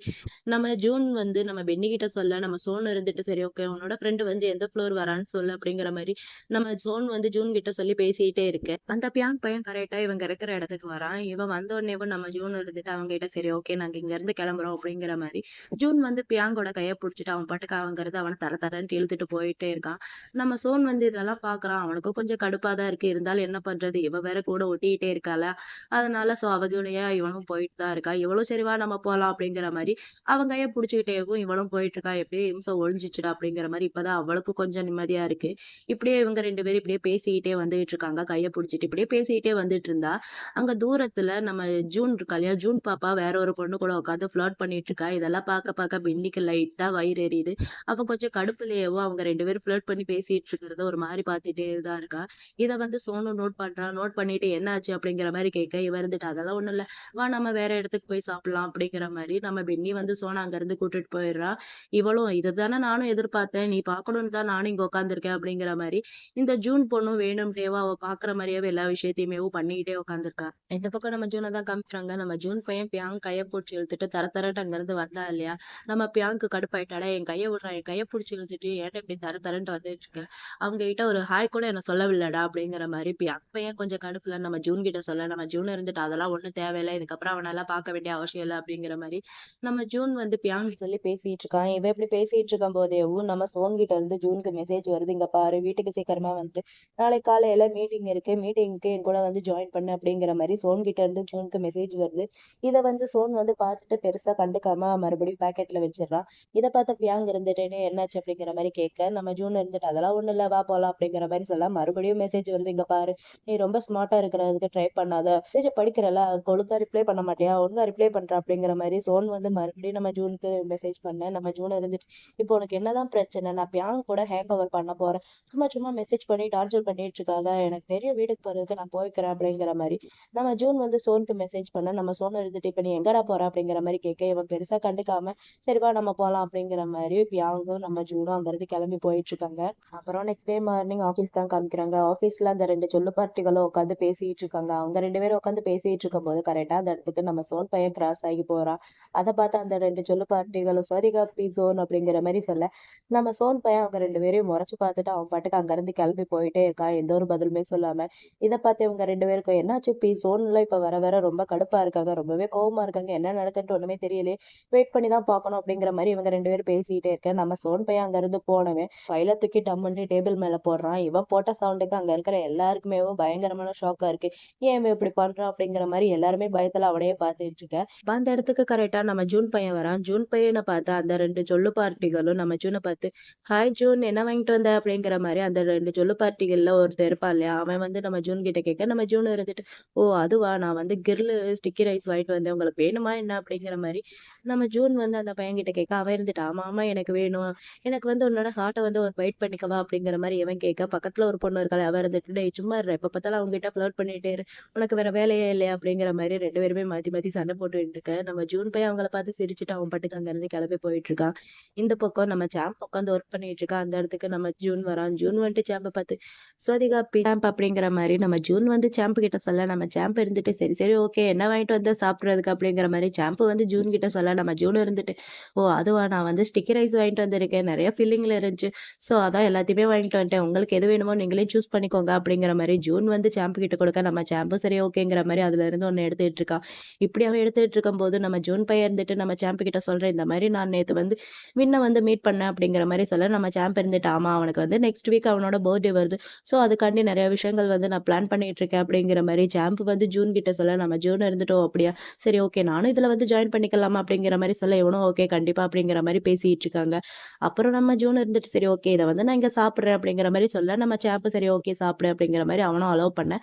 நம்ம ஜூன் வந்து நம்ம பென்னி கிட்ட சொல்ல, நம்ம சோன் இருந்துட்டு, "சரி ஓகே உன்னோட ஃப்ரெண்ட் வந்து எந்த ஃப்ளோர் வரான்னு சொல்லு." அப்படிங்கிற மாரி நம்ம சோன் வந்து ஜூன் கிட்ட சொல்லி பேசிட்டே இருக்கு. அந்த பியாங் பையன் கரெக்ட்டா இவங்க இருக்கிற இடத்துக்கு வரான். இவன் வந்தோனேவும் நம்ம ஜூன் இருந்துட்டு அவன்கிட்ட, "சரி ஓகே நாங்க இங்கருந்து கிளம்புறோம்." அப்படிங்கிற மாரி. ஜூன் வந்து பியாங்கோட கைய புடிச்சுட்டு அவன் பாட்டுக்கு அங்கருந்து அவன தர தரன்ட்டு இழுத்துட்டு போயிட்டே இருக்கான். நம்ம சோன் வந்து இதெல்லாம் பார்க்குறான். அவனுக்கும் கொஞ்சம் கடுப்பா தான் இருக்கு. இருந்தாலும் என்ன பண்றது? இவ வேற கூட ஒட்டிக்கிட்டே இருக்காளா, அதனால அவ கூடயே இவனும் போயிட்டு தான் இருக்கான். இவளும் "சரி வா நம்ம போலாம்." அப்படிங்கிற மாரி அவன் கைய புடிச்சுக்கிட்டேவும் இவளும் போயிட்டுருக்கா. "எப்படியோ இம்சை ஒழிஞ்சிச்சுடா." அப்படிங்கிற மாரி இப்பதான் அவளுக்கும் கொஞ்சம் நிம்மதியா இருக்கு. இப்படியே இவங்க 2 பேரும் இப்படியே பேசிக்கிட்டே வந்துட்டு இருக்காங்க. கைய புடிச்சுட்டு இப்படியே பேசிக்கிட்டே வந்துட்டு இருந்தா, அங்க தூரத்துல நம்ம ஜூன் இருக்கா இல்லையா? ஜூன் பாப்பா வேற ஒரு பொண்ணு கூட உட்காந்து ஃப்ளர்ட் பண்ணிட்டு இருக்கா. இதெல்லாம் பார்க்க பென்னிக்கு லைட்டா வயிறு எரியுது. அவ கொஞ்சம் கடுப்புலயேவும் அவங்க 2 பேரும் ஃப்ளர்ட் பண்ணி பேசிட்டு இருக்கிறத ஒரு மாரி பார்த்துட்டே தான் இருக்கா. இத வந்து சோனு நோட் பண்றா. நோட் பண்ணிட்டு "என்ன ஆச்சு?" அப்படிங்கிற மாரி கேட்க, இவ இருந்துட்டு "அதெல்லாம் ஒண்ணும் இல்ல. வா நம்ம வேற இடத்துக்கு போய் சாப்பிடலாம்." அப்படிங்கிற மாரி நம்ம பென்னி வந்து சோன அங்கருந்து கூட்டிட்டு போயிடுறா. இவளும் "இதுதானே நானும் எதிர்பார்த்தேன். நீ பார்க்கணும்னு தான் நானும் இங்க உட்காந்துருக்கேன்." அப்படிங்கிற மாரி இந்த ஜூன் பொண்ணும் வேணும்ட்டேவோ அவ பார்க்குற மாரியாவே எல்லா விஷயத்தையுமேவும் பண்ணிக்கிட்டே உட்காந்துருக்கா. இந்த பக்கம் நம்ம ஜூன தான் காமிச்சுறாங்க. நம்ம ஜூன் பையன் பியாங் கைய புடிச்சு இழுத்துட்டு தர தரன்ட்டு அங்கருந்து வந்தா இல்லையா? நம்ம பியாங்க்கு கடுப்பாயிட்டாடா, "என் கைய விட்றா, என் கைய புடிச்சு இழுத்துட்டு ஏன்டா இப்படி தர தரன்ட்டு வந்துட்டு இருக்க? அவங்க கிட்ட ஒரு ஹாய் கூட என்ன சொல்லவில்லடா." அப்படிங்கிற மாரி பியாங் பையன் கொஞ்சம் கடுப்புல நம்ம ஜூன் கிட்ட சொல்ல, நம்ம ஜூன் இருந்துட்டு "அதெல்லாம் ஒண்ணும் தேவையில்ல. இதுக்கப்புறம் அவனெல்லாம் பார்க்க வேண்டிய அவசியம் இல்ல." அப்படிங்கிற மாரி நம்ம ஜூன் வந்து பியாங் சொல்லி பேசிட்டு இருக்கான். இவன் இப்படி பேசிட்டு இருக்கும்போதேவும் நம்ம சோன் கிட்ட இருந்து ஜூனுக்கு மெசேஜ் வருது. "இங்க பாரு வீட்டுக்கு சீக்கிரமா வந்துரு. நாளைக்கு காலையில மீட்டிங் இருக்கு. மீட்டிங்க்கு என் கூட வந்து ஜாயின் பண்ணு." அப்படிங்கிற மாரி சோன் கிட்ட இருந்து ஜூனுக்கு மெசேஜ் வருது. இத வந்து சோன் வந்து பார்த்துட்டு பெருசா கண்டுக்காம மறுபடியும் பாக்கெட்ல வச்சுடுறான். இத பார்த்த பியாங் இருந்துட்டு "என்னாச்சு?" அப்படிங்கிற மாரி கேட்க, நம்ம ஜூன் இருந்துட்டு "அதெல்லாம் ஒண்ணும் இல்ல. வா போலாம்." அப்படிங்கிற மாரி சொல்ல மறுபடியும் மெசேஜ் வருது. "இங்க பாரு நீ ரொம்ப ஸ்மார்ட்டா இருக்கிறதுக்கு ட்ரை பண்ணாத. மெசேஜ படிக்கிறல்ல அதுக்கு ஒழுங்கா ரிப்ளை பண்ண மாட்டியா? ஒழுங்கா ரிப்ளை பண்றா." அப்படிங்கிற மாரி சோன் வந்து மறுபடியும் நம்ம ஜூனுக்கு மெசேஜ் பண்ணேன். நம்ம ஜூன் இருந்துட்டு, "இப்போ உனக்கு என்னதான் பிரச்சனை? நான் பியாங் கூட ஹேங் ஓவர் பண்ண போறேன். சும்மா சும்மா மெசேஜ் பண்ணி டார்ச்சர் பண்ணிட்டு இருக்காத. எனக்கு தெரியும் வீட்டுக்கு போறதுக்கு நான் போய்க்கிறேன்." அப்படிங்கிற மாரி. நம்ம ஜூன் வந்து சோனுக்கு மெசேஜ் பண்ண, நம்ம சோன் இருந்துட்டு, "இப்ப நீ எங்கடா போற?" அப்படிங்கிற மாரி கேட்க, இவன் பெருசா கண்டுக்காம, "சரி வா நம்ம போலாம்." அப்படிங்கிற மாரி பியாங்கும் நம்ம ஜூனும் அங்கிருந்து கிளம்பி போயிட்டு இருக்காங்க. அப்புறம் நெக்ஸ்ட் டே மார்னிங் ஆஃபீஸ் தான் காமிக்கிறாங்க. ஆஃபீஸ்ல அந்த 2 சொல்லு பார்ட்டிகளும் உட்காந்து பேசிட்டு இருக்காங்க. அவங்க 2 பேரும் உட்காந்து பேசிட்டு இருக்கும்போது, கரெக்ட்டா அந்த இடத்துக்கு நம்ம சோன் பையன் கிராஸ் ஆகி போறான். அத பார்த்து அந்த 2 சொல்லு பார்ட்டிகளும் "சரிகா பி சோன்" அப்படிங்கிற மாரி சொல்ல, நம்ம சோன் பையன் அவங்க 2 பேரையும் முறைச்சு பார்த்துட்டு அவன் பாட்டுக்கு அங்கருந்து கிளம்பி போயிட்டே இருக்கான். எந்த ஒரு பதிலுமே சொல்லாம. இத பார்த்து இவங்க 2 பேருக்கும் "என்னாச்சு பி? சோன்லாம் இப்ப வர வர ரொம்ப கடுப்பா இருக்காங்க. ரொம்பவே கோவமா இருக்காங்க. என்ன நடக்குதுன்ட்டு ஒண்ணுமே தெரியலையே. வெயிட் பண்ணி தான் பார்க்கணும்." அப்படிங்கிற மாரி இவங்க 2 பேரும் பேசிட்டே இருக்க, நம்ம சோன் பையன் அங்கருந்து போனவன் ஃபைல தூக்கி டம்முன்னு டேபிள் மேல போடுறான். இவன் போட்ட சவுண்டுக்கு அங்க இருக்கிற எல்லாருக்குமேவும் பயங்கரமான ஷாக்கா இருக்கு. "ஏன் இவன் இப்படி பண்றான்?" அப்படிங்கிற மாரி எல்லாருமே பயத்துல அவனையே பார்த்துட்டு இருக்க. அப்ப அந்த இடத்துக்கு கரெக்ட்டா நம்ம ஜூன் பையன் வரான். ஜூன் பையன பார்த்து அந்த 2 சொல்லு பார்ட்டிகளும் நம்ம ஜூன பார்த்து, "ஹாய் ஜூன் என்ன வாங்கிட்டு வந்த?" அப்படிங்கிற மாரி அந்த 2 சொல்லு பார்ட்டிகள்ல ஒருத்தன் இருப்பான் இல்லையா? அவன் வந்து நம்ம ஜூன் கிட்ட கேட்க, நம்ம ஜூன் இருந்துட்டு, "ஓ! அதுவா? நான் வந்து கிரில்லு ஸ்டிக்கி ரைஸ் வாங்கிட்டு வந்தேன். உங்களுக்கு வேணுமா என்ன?" அப்படிங்கிற மாரி நம்ம ஜூன் வந்து அந்த பையன்கிட்ட கேட்க, அவன் இருந்துட்டு, "ஆமா, ஆமா எனக்கு வேணும். எனக்கு வந்து உன்னோட ஹார்ட்ட வந்து ஒரு பைட் பண்ணிக்கவா?" அப்படிங்கிற மாரி இவன் கேட்க, பக்கத்துல ஒரு பொண்ணு இருக்காளே அவ இருந்துட்டு, "டேய் சும்மா இருடா. எப்ப பார்த்தாலும் அவன்கிட்ட ஃப்ளர்ட் பண்ணிட்டே இரு. உனக்கு வேற வேலையே இல்லையா?" அப்படிங்கிற மாரி 2 பேருமே மாத்தி மாத்தி சண்டை போட்டுட்டு இருக்க, நம்ம ஜூன் பையன் அவங்கள பார்த்து சிரிச்சுட்டு அவன் பாட்டுக்கு அங்கருந்து கிளம்பி போயிட்டு இருக்கான். இந்த பக்கம் நம்ம சாம்ப் உட்காந்து ஒர்க் பண்ணிட்டு இருக்கா. அந்த இடத்துக்கு நம்ம ஜூன் வரான். ஜூன் வந்துட்டு சாம்ப பார்த்து, "ஸ்வாதிகா பி சாம்ப்" அப்படிங்கிற மாரி நம்ம ஜூன் வந்து சாம்ப் கிட்ட சொல்ல, நம்ம சாம்ப் இருந்துட்டு, சரி, சரி ஓகே. என்ன வாங்கிட்டு வந்த சாப்பிடுறதுக்கு அப்படிங்கிற மாரி ஷாம்பு வந்து ஜூன் கிட்ட சொல்ல நம்ம ஜூன் இருந்துட்டு, "ஓ! அதுவா நான் வந்து ஸ்டிக்கி ரைஸ் வாங்கிட்டு வந்திருக்கேன். நெறைய ஃபில்லிங்ல இருந்துச்சு. ஸோ அதான் எல்லாத்தையுமே வாங்கிட்டு வந்துட்டேன். உங்களுக்கு எது வேணுமோ நீங்களே சூஸ் பண்ணிக்கோங்க." அப்படிங்கிற மாரி ஜூன் வந்து ஷாம்பு கிட்ட கொடுக்க, நம்ம ஷாம்பு சரி ஓகேங்கிற மாரி அதுலருந்து ஒண்ணு எடுத்துட்டு இருக்கா. இப்படி அவ எடுத்துட்டு இருக்கும்போது நம்ம ஜூன் பையன் இருந்துட்டு நம்ம ஷாம்பு கிட்ட சொல்றேன், "இந்த மாரி நான் நேத்து வந்து வின்ன வந்து மீட் பண்ணேன்." அப்படிங்கிற மாரி சொல்ல, நம்ம ஷாம்பு இருந்துட்டு, "ஆமா அவனுக்கு வந்து நெக்ஸ்ட் வீக் அவனோட பர்த்டே வருது. ஸோ அதுக்காண்டி நெறைய விஷயங்கள் வந்து நான் பிளான் பண்ணிட்டு இருக்கேன்." அப்படிங்கிற மாரி ஷாம்பு வந்து ஜூன் கிட்ட சொல்ல, நம்ம ஜூன் இருந்துட்டு, "ஓ! அப்படியா? சரி ஓகே. நானும் இதுல வந்து ஜாயின் பண்ணிக்கலாமா?" அப்படிங்கிற மாரி சொல்ல, இவனும் ஓகே கண்டிப்பா அப்படிங்கிற மாரி பேசிட்டு இருக்காங்க. அப்புறம் நம்ம ஜூன் இருந்துட்டு, "சரி ஓகே. இத வந்து நான் இங்க சாப்பிடுறேன்." அப்படிங்கிற மாரி சொல்ல, நம்ம ஷாம்பு சரி ஓகே சாப்பிடு அப்படிங்கிற மாரி அவனும் அலோவ் பண்ண,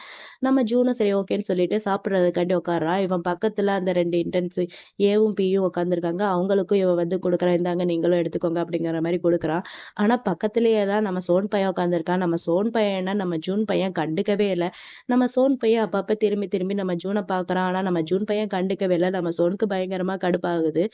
நம்ம ஜூனும் சரி ஓகேன்னு சொல்லிட்டு சாப்பிடுறதுக்காண்டி உட்கார்றான். இவன் பக்கத்துல அந்த 2 இன்டர்ன்ஸ் ஏவும், பியும் உட்காந்துருக்காங்க. அவங்களுக்கும் இவன் வந்து குடுக்குறான். "இந்தாங்க நீங்களும் எடுத்துக்கோங்க." அப்படிங்கிற மாரி குடுக்குறான். ஆனா பக்கத்திலேயே தான் நம்ம சோன் பையன் உட்காந்துருக்கான். நம்ம சோன் பையன நம்ம ஜூன் பையன் கண்டுக்கவே இல்ல. நம்ம சோன் பையன் அப்பப்ப திரும்பி திரும்பி நம்ம ஜூன பார்க்குறான். ஆனா நம்ம ஜூன் பையன் கண்டுக்கவே இல்ல. நம்ம சோனுக்கு பயங்கரமா கடுப்பாகுது.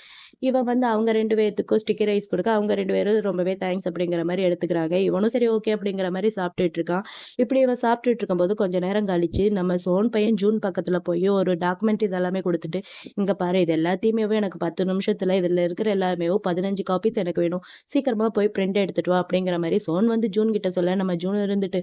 இவன் வந்து அவங்க 2 பேத்துக்கும் ஸ்டிக்கி ரைஸ் குடுக்க, அவங்க 2 பேரும் ரொம்பவே தேங்க்ஸ் அப்படிங்கிற மாரி எடுத்துக்கிறாங்க. இவனும் சரி ஓகே அப்படிங்கிற மாரி சாப்பிட்டுட்டு இருக்கான். இப்படி இவன் சாப்பிட்டுட்டு இருக்கும்போது கொஞ்ச நேரம் கழிச்சு, நம்ம சோன் பையன் ஜூன் பக்கத்துல போய் ஒரு டாக்குமெண்ட் இதெல்லாமே குடுத்துட்டு, "இங்க பாரு இது எல்லாத்தையுமேவே எனக்கு 10 நிமிஷத்துல இதுல இருக்கிற எல்லாமேவும் 15 காப்பீஸ் எனக்கு வேணும். சீக்கிரமா போய் பிரிண்ட் எடுத்துட்டு வா." அப்படிங்கிற மாரி சோன் வந்து ஜூன் கிட்ட சொல்ல, நம்ம ஜூன் இருந்துட்டு,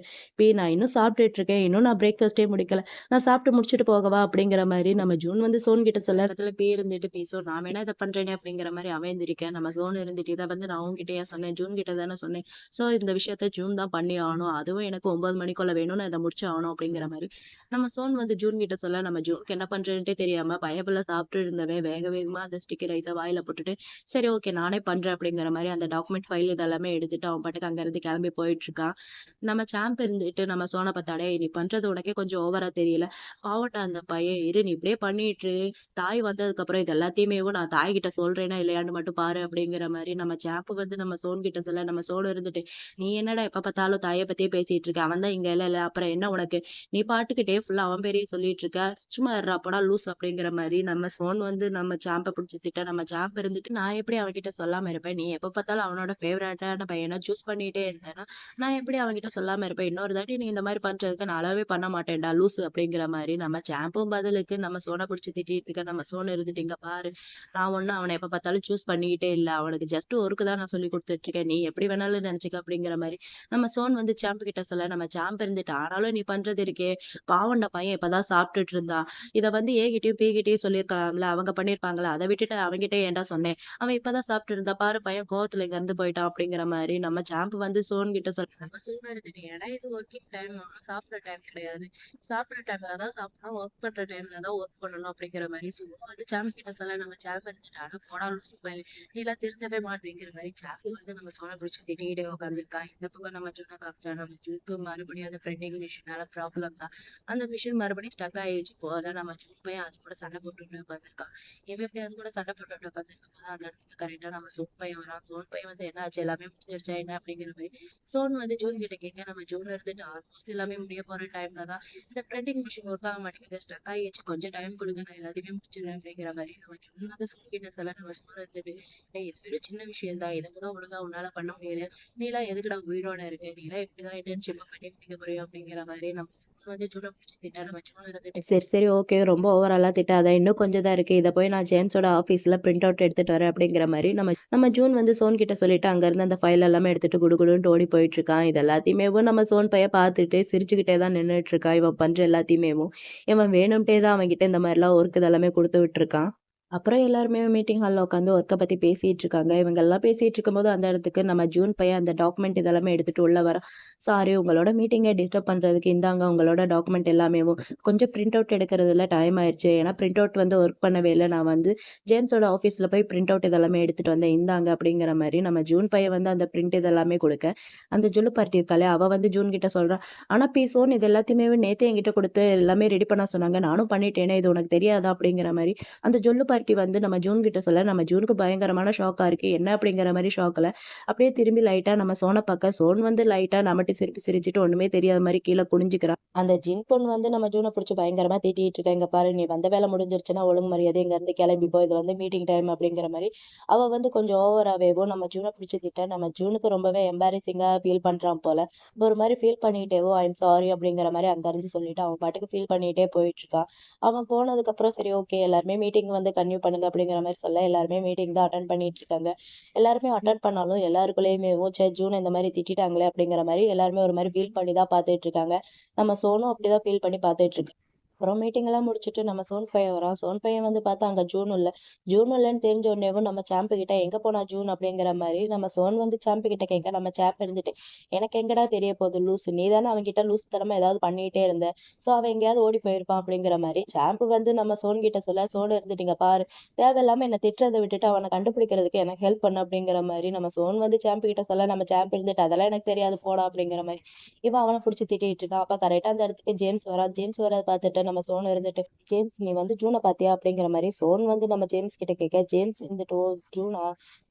நான் இன்னும் சாப்பிட்டுட்டு இருக்கேன். இன்னும் நான் பிரேக்ஃபாஸ்ட்டே முடிக்கல. நான் சாப்பிட்டு முடிச்சுட்டு போகவா?" அப்படிங்கிற மாரி நம்ம ஜூன் வந்து சோன் கிட்ட சொல்ல, இடத்துல இருந்துட்டு "சோ நான் வேணா இத பண்றேனே." அப்படிங்கிற மாரி அவன் எந்திரிக்க, நம்ம சோன் இருந்துட்டு, "இத வந்து நான் உன்கிட்டயா சொன்னேன்? ஜூன் கிட்ட தானே சொன்னேன். சோ இந்த விஷயத்த ஜூன் தான் பண்ணி ஆகணும். அதுவும் எனக்கு 9 மணிக்குள்ள வேணும். நான் இத முடிச்சு ஆகணும்." அப்படிங்கிற மாரி நம்ம சோன் வந்து ஜூன் கிட்ட சொல்ல, நம்ம ஜூனுக்கு என்ன பண்றதுன்ட்டே தெரியாம பயபுள்ள சாப்பிட்டு இருந்தவன் வேக வேகமா அந்த ஸ்டிக்கி ரைஸ வாயில போட்டுட்டு, "சரி ஓகே நானே பண்றேன்." அப்படிங்கிற மாரி அந்த டாக்குமெண்ட் ஃபைல் இதெல்லாமே எடுத்துட்டு அவன் பாட்டுக்கு அங்கருந்து கிளம்பி போயிட்டுருக்கான். நம்ம சாம்ப் இருந்துட்டு நம்ம சோன பாத்து, "அடேய்! நீ பண்றது உனக்கே கொஞ்சம் ஓவரா தெரியல. பாவம்டா அந்த பையன். இரு நீ இப்படியே பண்ணிட்டு இரு. தாய் வந்ததுக்கப்புறம் இது எல்லாத்தையுமேவும் நான் தாய்கிட்ட சொல்றேனா இல்லையான்னு மட்டும் பாரு." அப்படிங்கிற மாரி நம்ம சாம்ப் வந்து நம்ம சோன் கிட்ட சொல்ல, நம்ம சோன் இருந்துட்டு, "நீ என்னடா எப்ப பார்த்தாலும் தாய பத்தியே பேசிட்டு இருக்க? அவன் தான் இங்க இல்லல்ல. அப்புறம் என்ன உனக்கு? நீ பாட்டுக்கு டே ஃபுல்லா அவன் பேரையே சொல்லிட்டு இருக்க. சும்மா இருடா போடா லூஸ்." அப்படிங்கிற மாரி நம்ம சோன் வந்து நம்ம சாம்ப புடிச்சு திட்ட, நம்ம சாம்ப் இருந்துட்டு, "நான் எப்படி அவன்கிட்ட சொல்லாம இருப்பேன்? நீ எப்ப பார்த்தாலும் அவனோட ஃபேவரட்டான பையன சூஸ் பண்ணிட்டே இருந்தேன்னா, நான் எப்படி அவன்கிட்ட சொல்லாம இருப்பேன்? இன்னொரு தாட்டி நீ இந்த மாரி பண்றதுக்கு நான் அலோவே பண்ண மாட்டேன்டா லூசு." அப்படிங்கிற மாரி நம்ம சாம்பும் பதிலுக்கு நம்ம சோன புடிச்சு திட்டிட்டு இருக்க, நம்ம சோன் இருந்துட்டு, "இங்க பாரு, நான் ஒண்ணும் அவன எப்ப பார்த்தாலும் சூஸ் பண்ணிக்கிட்டே இல்ல. அவனுக்கு ஜஸ்ட் ஒர்க் தான் நான் சொல்லிக் குடுத்துட்டு இருக்கேன். நீ எப்படி வேணாலும் நெனச்சுக்க." அப்படிங்கிற மாரி நம்ம சோன் வந்து சாம்பு கிட்ட சொல்ல, நம்ம சாம்பு இருந்துட்டு, "ஆனாலும் நீ பண்றது இருக்கே, பாவம்டா பையன் இப்பதான் சாப்பிட்டுட்டு இருந்தான். இத வந்து ஏகிட்டயும், பீகிட்டயும் சொல்லியிருக்கலாம்ல. அவங்க பண்ணியிருப்பாங்கல்ல. அத விட்டுட்டு அவன்கிட்ட ஏன்டா சொன்னேன்? அவன் இப்பதான் சாப்பிட்டு இருந்தான். பாரு பையன் கோவத்துல இங்கருந்து போயிட்டான்." அப்படிங்கிற மாரி நம்ம சாம்பு வந்து சோன் கிட்ட சொல்ல, நம்ம சோன் இருந்துட்டு, "ஏன்னா இது ஒர்க்கிங் டைம். சாப்பிடுற டைம் கிடையாது. சாப்பிடுற டைம்ல தான் சாப்பிடணும். ஒர்க் பண்ற டைம்ல தான் ஒர்க் பண்ணணும்." அப்படிங்கிற மாரி சொல்லுவோம். வந்து சாம்பு கிட்ட சொல்ல, நம்ம சாம்பு இருந்துட்டு, "அட போடா லூசு பயலே! நீலாம் திருந்தவே மாட்றீங்கிற" மாரி சாம்பு வந்து நம்ம சோன புடிச்சு திட்டிக்கிட்டே உட்காந்துருக்கா. இந்த பக்கம் நம்ம ஜூன காமிச்சா, நம்ம ஜூனுக்கு மறுபடியும் அந்த பிரிண்டிங் மிஷினால ப்ராப்ளம் தான். அந்த மிஷின் மறுபடியும் ஸ்டக் ஆயிருச்சு போல. நம்ம ஜூன் பையன் அது கூட சண்டை போட்டுட்டு உட்காந்துருக்கான். இவன் எப்படி அது கூட சண்டை போட்டுட்டு உட்காந்துருக்கும்போது, அந்த இடத்துக்கு கரெக்ட்டா நம்ம சோன் பையன் வரான். சோன் பையன் வந்து, "என்ன ஆச்சு? எல்லாமே முடிஞ்சிருச்சா என்ன?" அப்படிங்கிற மாரி சோன் வந்து ஜூன் கிட்ட கேட்க, நம்ம ஜூன் இருந்துட்டு, ஆல்மோஸ்ட் எல்லாமே முடிய போற டைம்ல தான் இந்த பிரிண்டிங் மிஷின் ஒர்க் ஆக மாட்டேங்குது. ஸ்டக் ஆயிருச்சு. கொஞ்சம் டைம் குடுங்க. நான் எல்லாத்தையுமே முடிச்சிடுறேன்." அப்படிங்கிற மாரி நம்ம ஜூன் வந்து சோன் கிட்ட சொல்ல, நம்ம சோன் இருந்துட்டு, "டேய் இது வெறும் சின்ன விஷயம் தான். இத கூட ஒழுங்கா உன்னால பண்ண முடியல. நீலாம் எதுக்குடா உயிரோட இருக்க? நீலாம் எப்படிதான் இன்டர்ன்ஷிப்ப பண்ணி முடிக்க போறியோ?" அப்படிங்கிற மாரி நம்ம சோன் வந்து ஜூன புடிச்சு திட்ட, நம்ம ஜூன் இருந்துட்டு, "சரி, சரி ஓகே. ரொம்ப ஓவராலாம் திட்டாத. இன்னும் கொஞ்சம் தான் இருக்கு. இத போய் நான் ஜேம்ஸோட ஆஃபீஸ்ல பிரிண்ட் அவுட் எடுத்துட்டு வரேன்." அப்படிங்கிற மாரி நம்ம நம்ம ஜூன் வந்து சோன் கிட்ட சொல்லிட்டு, அங்கருந்து அந்த ஃபைல் எல்லாமே எடுத்துட்டு குடுகுடுன்ட்டு ஓடி போயிட்டுருக்கான். இது எல்லாத்தையுமேவும் நம்ம சோன் பையன் பார்த்துட்டு சிரிச்சுக்கிட்டே தான் நின்னுட்டுருக்கான். இவன் பண்ற எல்லாத்தையுமேவும். இவன் வேணும்ட்டே தான் அவன்கிட்ட இந்த மாரிலாம் ஒர்க் இதெல்லாமே குடுத்து விட்டுருக்கான். அப்புறம் எல்லாருமே மீட்டிங் ஹால்ல உட்காந்து ஒர்க்க பத்தி பேசிட்டு இருக்காங்க. இவங்கெல்லாம் பேசிட்டு இருக்கும்போது, அந்த இடத்துக்கு நம்ம ஜூன் பையன் அந்த டாக்குமெண்ட் இதெல்லாமே எடுத்துட்டு உள்ள வரான். "சாரி உங்களோட மீட்டிங்க டிஸ்டர்ப் பண்றதுக்கு. இந்தாங்க உங்களோட டாக்குமெண்ட் எல்லாமேவும். கொஞ்சம் பிரிண்ட் அவுட் எடுக்கிறதுல டைம் ஆயிருச்சு. ஏன்னா பிரிண்ட் அவுட் வந்து ஒர்க் பண்ணவே இல்ல. நான் வந்து ஜேம்ஸோட ஆஃபீஸ்ல போய் பிரிண்ட் அவுட் இதெல்லாமே எடுத்துட்டு வந்தேன். இந்தாங்க." அப்படிங்கிற மாரி நம்ம ஜூன் பையன் வந்து அந்த பிரிண்ட் இதெல்லாமே குடுக்க, அந்த ஜொல்லு பார்ட்டி இருக்காளே, அவ வந்து ஜூன் கிட்ட சொல்றா, "ஆனா பீஸோன் இது எல்லாத்தையுமே நேத்தே என்கிட்ட குடுத்து எல்லாமே ரெடி பண்ண சொன்னாங்க. நானும் பண்ணிட்டேனே. இது உனக்கு தெரியாதா?" அப்படிங்கிற மாரி அந்த ஜொல்லு பார்ட்டி வந்து நம்ம ஜூன் கிட்ட சொல்ல, நம்ம ஜூனுக்கு பயங்கரமான ஷாக்கா இருக்கு. என்ன அப்படிங்கிற மாரி ஷாக்ல அப்படியே திரும்பி லைட்டா நம்ம சோன பாக்க, சோன் வந்து லைட்டா நம்மட்ட சிரிப்பு சிரிச்சுட்டு ஒண்ணுமே தெரியாத மாரி கீழ குனிஞ்சுக்கிறா. அந்த ஜின் பொண்ணு வந்து நம்ம ஜூன புடிச்சு பயங்கரமா திட்டிட்டு இருக்கா. "இங்க பாரு, நீ வந்த வேலை முடிஞ்சிருச்சுன்னா ஒழுங்கு மரியாதையா இங்கருந்து கிளம்பி போ. இது வந்து மீட்டிங் டைம்" அப்படிங்கிற மாரி அவ வந்து கொஞ்சம் ஓவராவேவும் நம்ம ஜூன பிடிச்சு திட்ட, நம்ம ஜூனுக்கு ரொம்பவே எம்பாரசிங்கா ஃபீல் பண்றான் போல. ஒரு மாரி ஃபீல் பண்ணிட்டேவோ, ஐ அம் சாரி அப்படிங்கிற மாரி அங்கருந்து சொல்லிட்டு அவன் பாட்டுக்கு ஃபீல் பண்ணிட்டே போயிட்டுருக்கான். அவன் போனதுக்கப்புறம் சரி ஓகே, எல்லாருமே மீட்டிங் வந்து கன்டின்யூ பண்ணுங்க அப்படிங்கிற மாரி சொல்ல, எல்லாருமே மீட்டிங் தான் அட்டெண்ட் பண்ணிட்டு இருக்காங்க. எல்லாருமே அட்டெண்ட் பண்ணாலும் எல்லாருக்குள்ளயுமேவும் ச்சே, ஜூன இந்த மாரி திட்டிட்டாங்களே அப்படிங்கிற மாரி எல்லாருமே ஒரு மாரி ஃபீல் பண்ணி தான் பார்த்துட்டு இருக்காங்க. நம்ம சோனும் அப்படிதான் ஃபீல் பண்ணி பார்த்துட்டு இருக்கா. அப்புறம் மீட்டிங் எல்லாம் முடிச்சுட்டு நம்ம சோன் பையன் வரான். சோன் பையன் வந்து பார்த்தா அங்க ஜூன் இல்ல. ஜூன் இல்லன்னு தெரிஞ்ச உடனேவும் நம்ம சாம்பு கிட்ட எங்க போனா ஜூன் அப்படிங்கிற மாரி நம்ம சோன் வந்து சாம்பு கிட்ட கேட்க, நம்ம சாம்ப் இருந்துட்டு எனக்கு எங்கடா தெரிய போகுது லூசு. நீ தானே அவன்கிட்ட லூசுத்தனமா ஏதாவது பண்ணிட்டே இருந்த. ஸோ அவன் எங்கேயாவது ஓடி போயிருப்பான் அப்படிங்கிற மாரி சாம்பு வந்து நம்ம சோன் கிட்ட சொல்ல, சோன் இருந்துட்டு இங்க பாரு, தேவையில்லாம என்ன திட்டுறத விட்டுட்டு அவன கண்டுபிடிக்கிறதுக்கு எனக்கு ஹெல்ப் பண்ணு அப்படிங்கிற மாரி நம்ம சோன் வந்து சாம்பு கிட்ட சொல்ல, நம்ம சாம்ப் இருந்துட்டு அதெல்லாம் எனக்கு தெரியாது போடா அப்படிங்கிற மாரி இவன் அவன புடிச்சு திட்டிட்டு இருக்கான். அப்ப கரெக்ட்டா அந்த இடத்துக்கு ஜேம்ஸ் வரான். ஜேம்ஸ் வரத பார்த்துட்டு நம்ம சோனு இருந்துட்டு, "ஜேம்ஸ், நீ வந்து ஜூன பார்த்தியா?" அப்படிங்கிற மாரி சோன் வந்து நம்ம ஜேம்ஸ் கிட்ட கேட்க, ஜேம்ஸ் இருந்துட்டு, "ஓ! ஜூனா?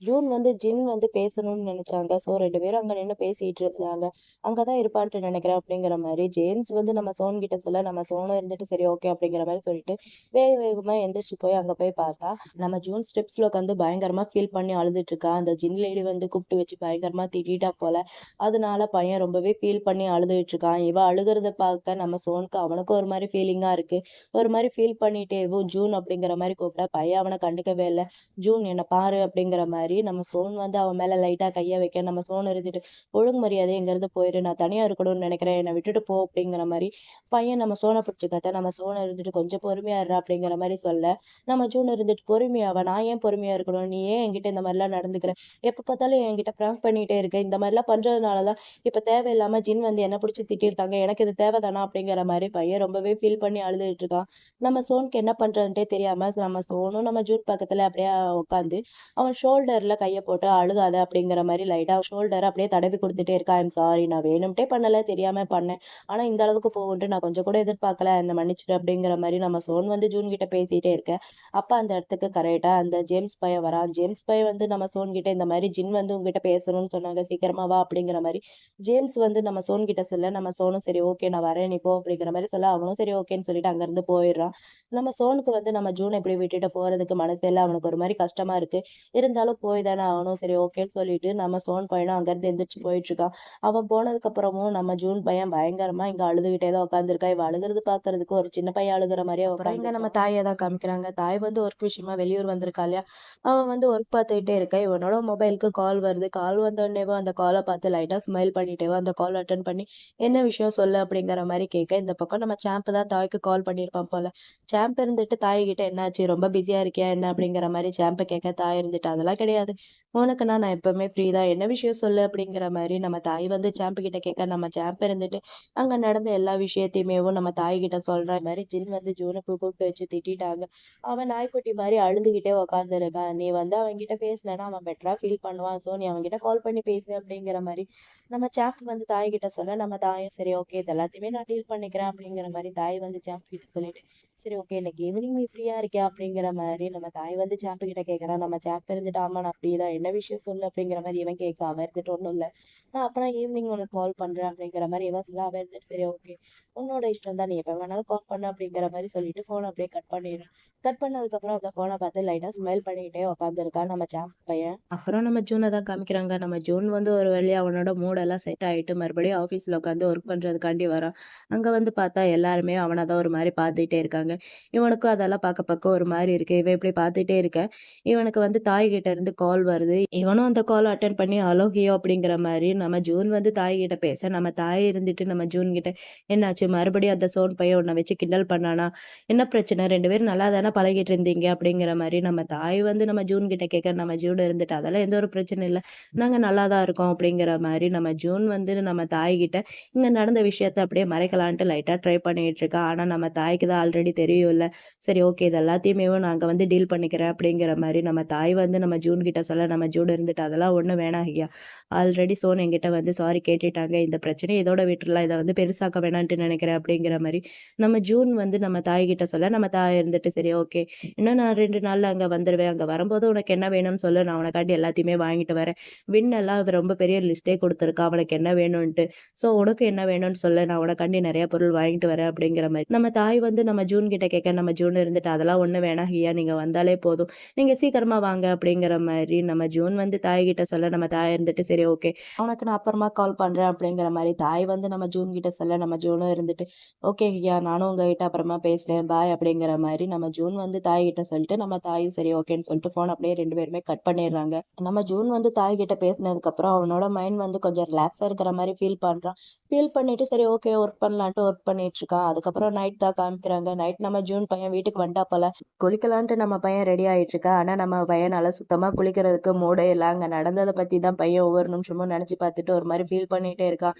ஜூன் வந்து ஜின் வந்து பேசணும்னு நெனச்சாங்க. ஸோ 2 பேரும் அங்க நின்னு பேசிட்டு இருந்தாங்க. அங்க தான் இருப்பான்ட்டு நெனைக்கிறேன்." அப்படிங்கிற மாரி ஜேம்ஸ் வந்து நம்ம சோன் கிட்ட சொல்ல, நம்ம சோனும் இருந்துட்டு, "சரி ஓகே." அப்படிங்கிற மாரி சொல்லிட்டு வேக வேகமா எந்திரிச்சு போய் அங்க போய் பார்த்தா, நம்ம ஜூன் ஸ்டெப்ஸ்ல உட்காந்து பயங்கரமா ஃபீல் பண்ணி அழுதுட்டு இருக்கா. அந்த ஜின் லேடி வந்து கூப்பிட்டு வச்சு பயங்கரமா திட்டிட்டா போல. அதனால பையன் ரொம்பவே ஃபீல் பண்ணி அழுதுகிட்டு இருக்கான். இவ அழுகுறத பார்க்க நம்ம சோனுக்கு அவனுக்கும் ஒரு மாரி ஃபீலிங்கா இருக்கு. ஒரு மாரி ஃபீல் பண்ணிட்டேவும் ஜூன் அப்படிங்கிற மாரி கூப்பிட்டா, பையன் அவன கண்டுக்கவே இல்ல. "ஜூன், என்ன பாரு" அப்படிங்கிற மாரி நம்ம சோன் வந்து அவன் மேல லைட்டா கைய வைக்க, நம்ம சோன் இருந்துட்டு, "ஒழுங்கு மரியாதையா இங்கருந்து போயிரு. நான் தனியா இருக்கணும்னு நெனைக்கிறேன். என்ன விட்டுட்டு போ" அப்படிங்கிற மாரி பையன் நம்ம சோன பிடிச்சு கத்த, நம்ம சோன இருந்துட்டு, "கொஞ்சம் பொறுமையா இருடா" அப்படிங்கிற மாரி சொல்ல, நம்ம ஜூன் இருந்துட்டு, "பொறுமையாவா? நான் ஏன் பொறுமையா இருக்கணும்? நீ ஏன் என்கிட்ட இந்த மாரிலாம் நடந்துக்கிற? எப்ப பார்த்தாலும் என்கிட்ட பிராங்க் பண்ணிட்டே இருக்க. இந்த மாரிலாம் பண்றதுனால தான் இப்ப தேவையில்லாம ஜின் வந்து என்ன புடிச்சு திட்டியிருக்காங்க. எனக்கு இது தேவைதானா?" அப்படிங்கிற மாரி பையன் ரொம்பவே ஃபீல் பண்ணி அழுதுட்டு இருக்கான். நம்ம சோனுக்கு என்ன பண்றதுன்ட்டே தெரியாம நம்ம சோனும் நம்ம ஜூட் பக்கத்துல அப்படியே உட்காந்து அவன் ஷோல்டர்ல கைய போட்டு அழுகாத அப்படிங்கிற மாரி லைட்டா ஷோல்டர அப்படியே தடவி குடுத்துட்டே இருக்கா. ஐ அம் சாரி, நான் வேணும்ட்டே பண்ணல, தெரியாம பண்ணேன். ஆனா இந்த அளவுக்கு போகும்ன்ட்டு நான் கொஞ்சம் கூட எதிர்பார்க்கல. என்ன மன்னிச்சுடு அப்படிங்கிற மாரி நம்ம சோன் வந்து ஜூன் கிட்ட பேசிட்டே இருக்க. அப்ப அந்த இடத்துக்கு கரெக்ட்டா அந்த ஜேம்ஸ் பையன் வரான். ஜேம்ஸ் பையன் வந்து நம்ம சோன் கிட்ட இந்த மாரி ஜின் வந்து உன்கிட்ட பேசணும்னு சொன்னாங்க. சீக்கிரமா வா அப்படிங்கிற மாரி ஜேம்ஸ் வந்து நம்ம சோன் கிட்ட சொல்ல, நம்ம சோனும் சரி ஓகே, நான் வரேன், நீ போ அப்படிங்கிற மாரி சொல்ல, அவனும் சரி ஓகேன்னு சொல்லிட்டு அங்கருந்து போயிடுறான். நம்ம சோனுக்கு வந்து நம்ம ஜூன இப்படி விட்டுட்டு போறதுக்கு மனசே இல்ல. அவனுக்கு ஒரு மாரி கஷ்டமா இருக்கு. இருந்தாலும் போய் தானே ஆகணும். சரி ஓகேன்னு சொல்லிட்டு நம்ம சோன் பையனும் அங்கருந்து எந்திரிச்சு போயிட்டுருக்கான். அவன் போனதுக்கப்புறமும் நம்ம ஜூன் பையன் பயங்கரமா இங்க அழுதுகிட்டே தான் உட்காந்துருக்கான். இவ அழுகுறது பார்க்கறதுக்கு ஒரு சின்ன பையன் அழுகுற மாரியே அப்புறம் இங்க நம்ம தாய தான் காமிக்கிறாங்க. தாய் வந்து ஒர்க் விஷயமா வெளியூர் வந்திருக்கா இல்லையா? அவன் வந்து ஒர்க் பார்த்துக்கிட்டே இருக்கான். இவனோட மொபைலுக்கு கால் வருது. கால் வந்தோடனேவும் அந்த கால பார்த்து லைட்டா ஸ்மைல் பண்ணிட்டேவும் அந்த கால் அட்டெண்ட் பண்ணி, "என்ன விஷயம் சொல்லு" அப்படிங்கிற மாரி கேட்க, இந்த பக்கம் நம்ம சாம்ப் தான் தாய்க்கு கால் பண்ணியிருப்பான் போல. சாம்ப் இருந்துட்டு தாய்கிட்ட, "என்னாச்சு? ரொம்ப பிஸியா இருக்கியா என்ன?" அப்படிங்கிற மாரி சாம்ப கேட்க, தாய் இருந்துட்டு, "அதெல்லாம் கிடையாது. உனக்குன்னா நான் எப்பவுமே ஃப்ரீ தான். என்ன விஷயம் சொல்லு" அப்படிங்கிற மாரி நம்ம தாய் வந்து சாம்பு கிட்ட கேட்க, நம்ம சாம்ப் இருந்துட்டு அங்க நடந்த எல்லா விஷயத்தையுமேவும் நம்ம தாய்கிட்ட சொல்ற மாரி ஜின் வந்து ஜூன கூப்பிட்டு வச்சு திட்டிட்டாங்க. அவன் நாய்க்குட்டி மாரி அழுதுகிட்டே உட்காந்துருக்கான். "நீ வந்து அவன்கிட்ட பேசலன்னா அவன் பெட்டரா ஃபீல் பண்ணுவான். ஸோ நீ அவன்கிட்ட கால் பண்ணி பேசு" அப்படிங்கிற மாரி நம்ம சாம்ப் வந்து தாய்கிட்ட சொல்ல, நம்ம தாயும் சரி ஓகே, இது எல்லாத்தையுமே நான் டீல் பண்ணிக்கிறேன் அப்படிங்கிற மாரி தாய் வந்து சாம்ப் கிட்ட சொல்லிட்டு, "சரி ஓகே, இன்னைக்கு ஈவினிங் நீ ஃப்ரீயா இருக்கியா?" அப்படிங்கிற மாரி நம்ம தாய் வந்து சாம்ப் கிட்ட கேட்கறான். நம்ம சாம்ப் இருந்துட்டு, "ஆமா நான் ஃப்ரீ தான். என்ன விஷயம் சொல்லு" அப்படிங்கிற மாரி இவன் கேட்க, அவன் இருந்துட்டு, "ஒண்ணும் இல்ல. நான் அப்பனா ஈவினிங் உனக்கு கால் பண்றேன்" அப்படிங்கிற மாரி இவன் சொல்ல, அவன் இருந்துட்டு, "சரி ஓகே, உன்னோட இஷ்டம் தான். நீ எப்ப வேணாலும் கால் பண்ணு" அப்படிங்கிற மாரி சொல்லிட்டு ஃபோன அப்படியே கட் பண்ணிடுறான். கட் பண்ணதுக்கப்புறம் அந்த ஃபோன பார்த்து லைட்டா ஸ்மைல் பண்ணிக்கிட்டே உட்காந்துருக்கான் நம்ம சாம்ப் பையன். அப்புறம் நம்ம ஜூன தான் காமிக்கிறாங்க. நம்ம ஜூன் வந்து ஒரு வழியா அவனோட மூடெல்லாம் செட் ஆயிட்டு மறுபடியும் ஆஃபீஸ்ல உட்காந்து ஒர்க் பண்றதுக்காண்டி வரான். அங்க வந்து பார்த்தா எல்லாருமே அவன தான் ஒரு மாரி பார்த்துட்டே இருக்காங்க. இவனுக்கும் அதெல்லாம் பார்க்க பார்க்க ஒரு மாரி இருக்கு. இவன் இப்படி பார்த்துட்டே இருக்க, இவனுக்கு வந்து தாய்கிட்ட இருந்து கால் வருது. இவனும் அந்த கால் அட்டெண்ட் பண்ணி ஹலோ ஹியோ அப்படிங்கிற மாரி நம்ம ஜூன் வந்து தாய்கிட்ட பேச, நம்ம தாய் இருந்துட்டு நம்ம ஜூன் கிட்ட, "என்னாச்சு? மறுபடியும் அந்த சோன் பையன் உன்ன வச்சு கிண்டல் பண்ணானா? என்ன பிரச்சனை? 2 பேரும் நல்லா தானே பழகிட்டு இருந்தீங்க" அப்படிங்கிற மாரி நம்ம தாய் வந்து நம்ம ஜூன் கிட்ட கேட்க, நம்ம ஜூன் இருந்துட்டு, "அதெல்லாம் எந்த ஒரு பிரச்சனையும் இல்ல. நாங்க நல்லா தான் இருக்கோம்" அப்படிங்கிற மாரி நம்ம ஜூன் வந்து நம்ம தாய்கிட்ட இங்க நடந்த விஷயத்த அப்படியே மறைக்கலான்ட்டு லைட்டா ட்ரை பண்ணிட்டு இருக்கா. ஆனா நம்ம தாய்க்கு தான் ஆல்ரெடி தெரியும்ல. சரி ஓகே, இது எல்லாத்தையுமேவும் நாங்க வந்து டீல் பண்ணிக்கிறேன் அப்படிங்கிற மாரி நம்ம தாய் வந்து நம்ம ஜூன் கிட்ட சொல்ல, நம்ம ஜூன் இருந்துட்டு, "அதெல்லாம் ஒண்ணும் வேணாம் ஐயா. ஆல்ரெடி சோன் என்கிட்ட வந்து சாரி கேட்டுட்டாங்க. இந்த பிரச்சனைய இதோட விட்டுறலாம். இத வந்து பெருசாக்க வேணான்ட்டு நினைக்கிறேன் அப்படிங்கிற மாரி நம்ம ஜூன் வந்து நம்ம தாய்கிட்ட சொல்ல, நம்ம தாய் இருந்துட்டு சரி ஓகே. இன்னும் நான் 2 நாள்ல அங்க வந்துருவேன். அங்க வரும்போது உனக்கு என்ன வேணும்னு சொல்லு. நான் உனக்காண்டி எல்லாத்தையுமே வாங்கிட்டு வரேன். வின் எல்லாம் ரொம்ப பெரிய லிஸ்ட்டே குடுத்துருக்கா. அவனுக்கு என்ன வேணுன்ட்டு. ஸோ உனக்கு என்ன வேணும்னு சொல்லு. நான் உனக்காண்டி நெறைய பொருள் வாங்கிட்டு வரேன் அப்படிங்கிற மாரி. நம்ம தாய் வந்து நம்ம ஜூன் கிட்ட கேட்க, நம்ம ஜூன் இருந்துட்டு அதெல்லாம் ஒண்ணும் வேணாம் ஹியா. நீங்க வந்தாலே போதும். நீங்க சீக்கிரமா வாங்க அப்படிங்கிற மாரி நம்ம ஜூன் வந்து தாய்கிட்ட சொல்ல, நம்ம தாய் இருந்துட்டு சரி ஓகே. உனக்கு நான் அப்புறமா கால் பண்றேன் அப்படிங்கிற மாரி தாய் வந்து நம்ம ஜூன் கிட்ட சொல்ல, நம்ம ஜூனும் இருந்துட்டு ஓகே ஹியா நானும் உங்ககிட்ட அப்புறமா பேசுறேன். பாய் அப்படிங்கிற மாரி நம்ம ஜூன் வந்து தாய்கிட்ட சொல்லிட்டு, நம்ம தாயும் சரி ஓகேன்னு சொல்லிட்டு ஃபோன் அப்படியே 2 பேருமே கட் பண்ணிடுறாங்க. நம்ம ஜூன் வந்து தாய்கிட்ட பேசினதுக்கப்புறம் அவனோட மைண்ட் வந்து கொஞ்சம் ரிலாக்ஸா இருக்கிற மாரி ஃபீல் பண்றான். ஃபீல் பண்ணிட்டு சரி ஓகே ஒர்க் பண்ணலான்ட்டு ஒர்க் பண்ணிட்டு இருக்கான். அதுக்கப்புறம் நைட் தான் காமிக்கிறாங்க. நைட் நம்ம ஜூன் பையன் வீட்டுக்கு வந்துட்டாப்போல. குளிக்கலான்ட்டு நம்ம பையன் ரெடி ஆயிட்டு இருக்கான். ஆனா நம்ம பையனால சுத்தமா குளிக்கிறதுக்கு மூடே இல்ல. அங்க நடந்தத பத்தி தான் பையன் ஒவ்வொரு நிமிஷமும் நெனச்சு பார்த்துட்டு ஒரு மாரி ஃபீல் பண்ணிட்டே இருக்கான்.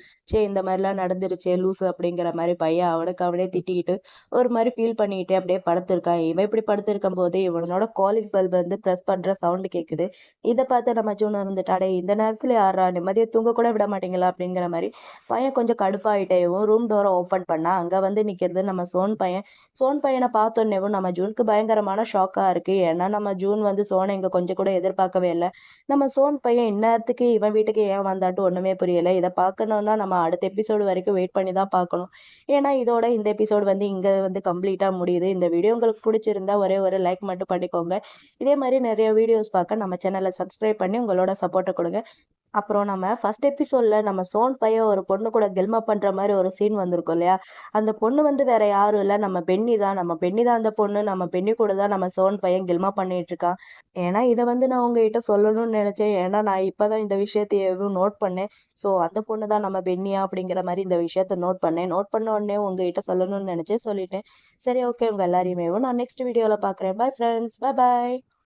இந்த மாரிலாம் நடந்துருச்சே லூசு அப்படிங்கிற மாரி பையன் அவனுக்கு அவனே திட்டிக்கிட்டு ஒரு மாரி ஃபீல் பண்ணிக்கிட்டே அப்படியே படுத்திருக்கான். இவன் இப்படி படுத்திருக்கும்போது இவனோட காலிங் பெல் வந்து பிரஸ் பண்ற சவுண்ட் கேட்குது. இத பார்த்து நம்ம ஜூன் இருந்துட்டு, "அடேய் இந்த நேரத்துல யார்றா? நிம்மதியா தூங்க கூட விட மாட்டீங்களா?" அப்படிங்கிற மாரி பையன் கொஞ்சம் கடுப்பாயிட்டேவும் ரூம் டோர ஓப்பன் பண்ணா, அங்க வந்து நிக்கிறது நம்ம சோன் பையன். சோன் பையன பார்த்தோன்னேவும் நம்ம ஜூனுக்கு பயங்கரமான ஷாக்கா இருக்கு. ஏன்னா நம்ம ஜூன் வந்து சோன இங்க கொஞ்சம் கூட எதிர்பார்க்கவே இல்ல. நம்ம சோன் பையன் இந்நேரத்துக்கு இவன் வீட்டுக்கு ஏன் வந்தான்ட்டு ஒண்ணுமே புரியல. இத பார்க்கணும்னா நம்ம அடுத்த எபிசோடு வரைக்கும் வெயிட் பண்ணி தான் பார்க்கணும். ஏன்னா இதோட இந்த எபிசோடு வந்து இங்க வந்து கம்ப்ளீட்டா முடியுது. இந்த வீடியோ உங்களுக்கு புடிச்சிருந்தா ஒரே ஒரு லைக் மட்டும் பண்ணிக்கோங்க. இதே மாரி நெறைய வீடியோஸ் பார்க்க நம்ம சேனல சப்ஸ்கிரைப் பண்ணி உங்களோட சப்போர்ட்ட குடுங்க. அப்புறம் நம்ம ஃபர்ஸ்ட் எபிசோட்ல நம்ம சோன் பையன் ஒரு பொண்ணு கூட கெல்மா பண்ற மாரி ஒரு சீன் வந்திருக்கும் இல்லையா? அந்த பொண்ணு வந்து வேற யாரும் இல்ல. நம்ம பென்னி தான். நம்ம பென்னி தான் அந்த பொண்ணு. நம்ம பென்னி கூட தான் நம்ம சோன் பையன் கெல்மா பண்ணிட்டு இருக்கான். ஏன்னா, இத வந்து நான் உங்ககிட்ட சொல்லணும்னு நெனச்சேன். ஏன்னா, நான் இப்ப தான் இந்த விஷயத்தையவும் நோட் பண்ணேன். ஸோ, அந்த பொண்ணு தான் நம்ம பென்னியா அப்படிங்கிற மாரி இந்த விஷயத்த நோட் பண்ணேன். நோட் பண்ண உடனே உங்ககிட்ட சொல்லணும்னு நெனச்சேன். சொல்லிட்டேன். சரி ஓகே. உங்க எல்லாரையுமேவும் நான் நெக்ஸ்ட் வீடியோல பார்க்குறேன். பாய் ஃபிரெண்ட்ஸ். பாய் பாய்.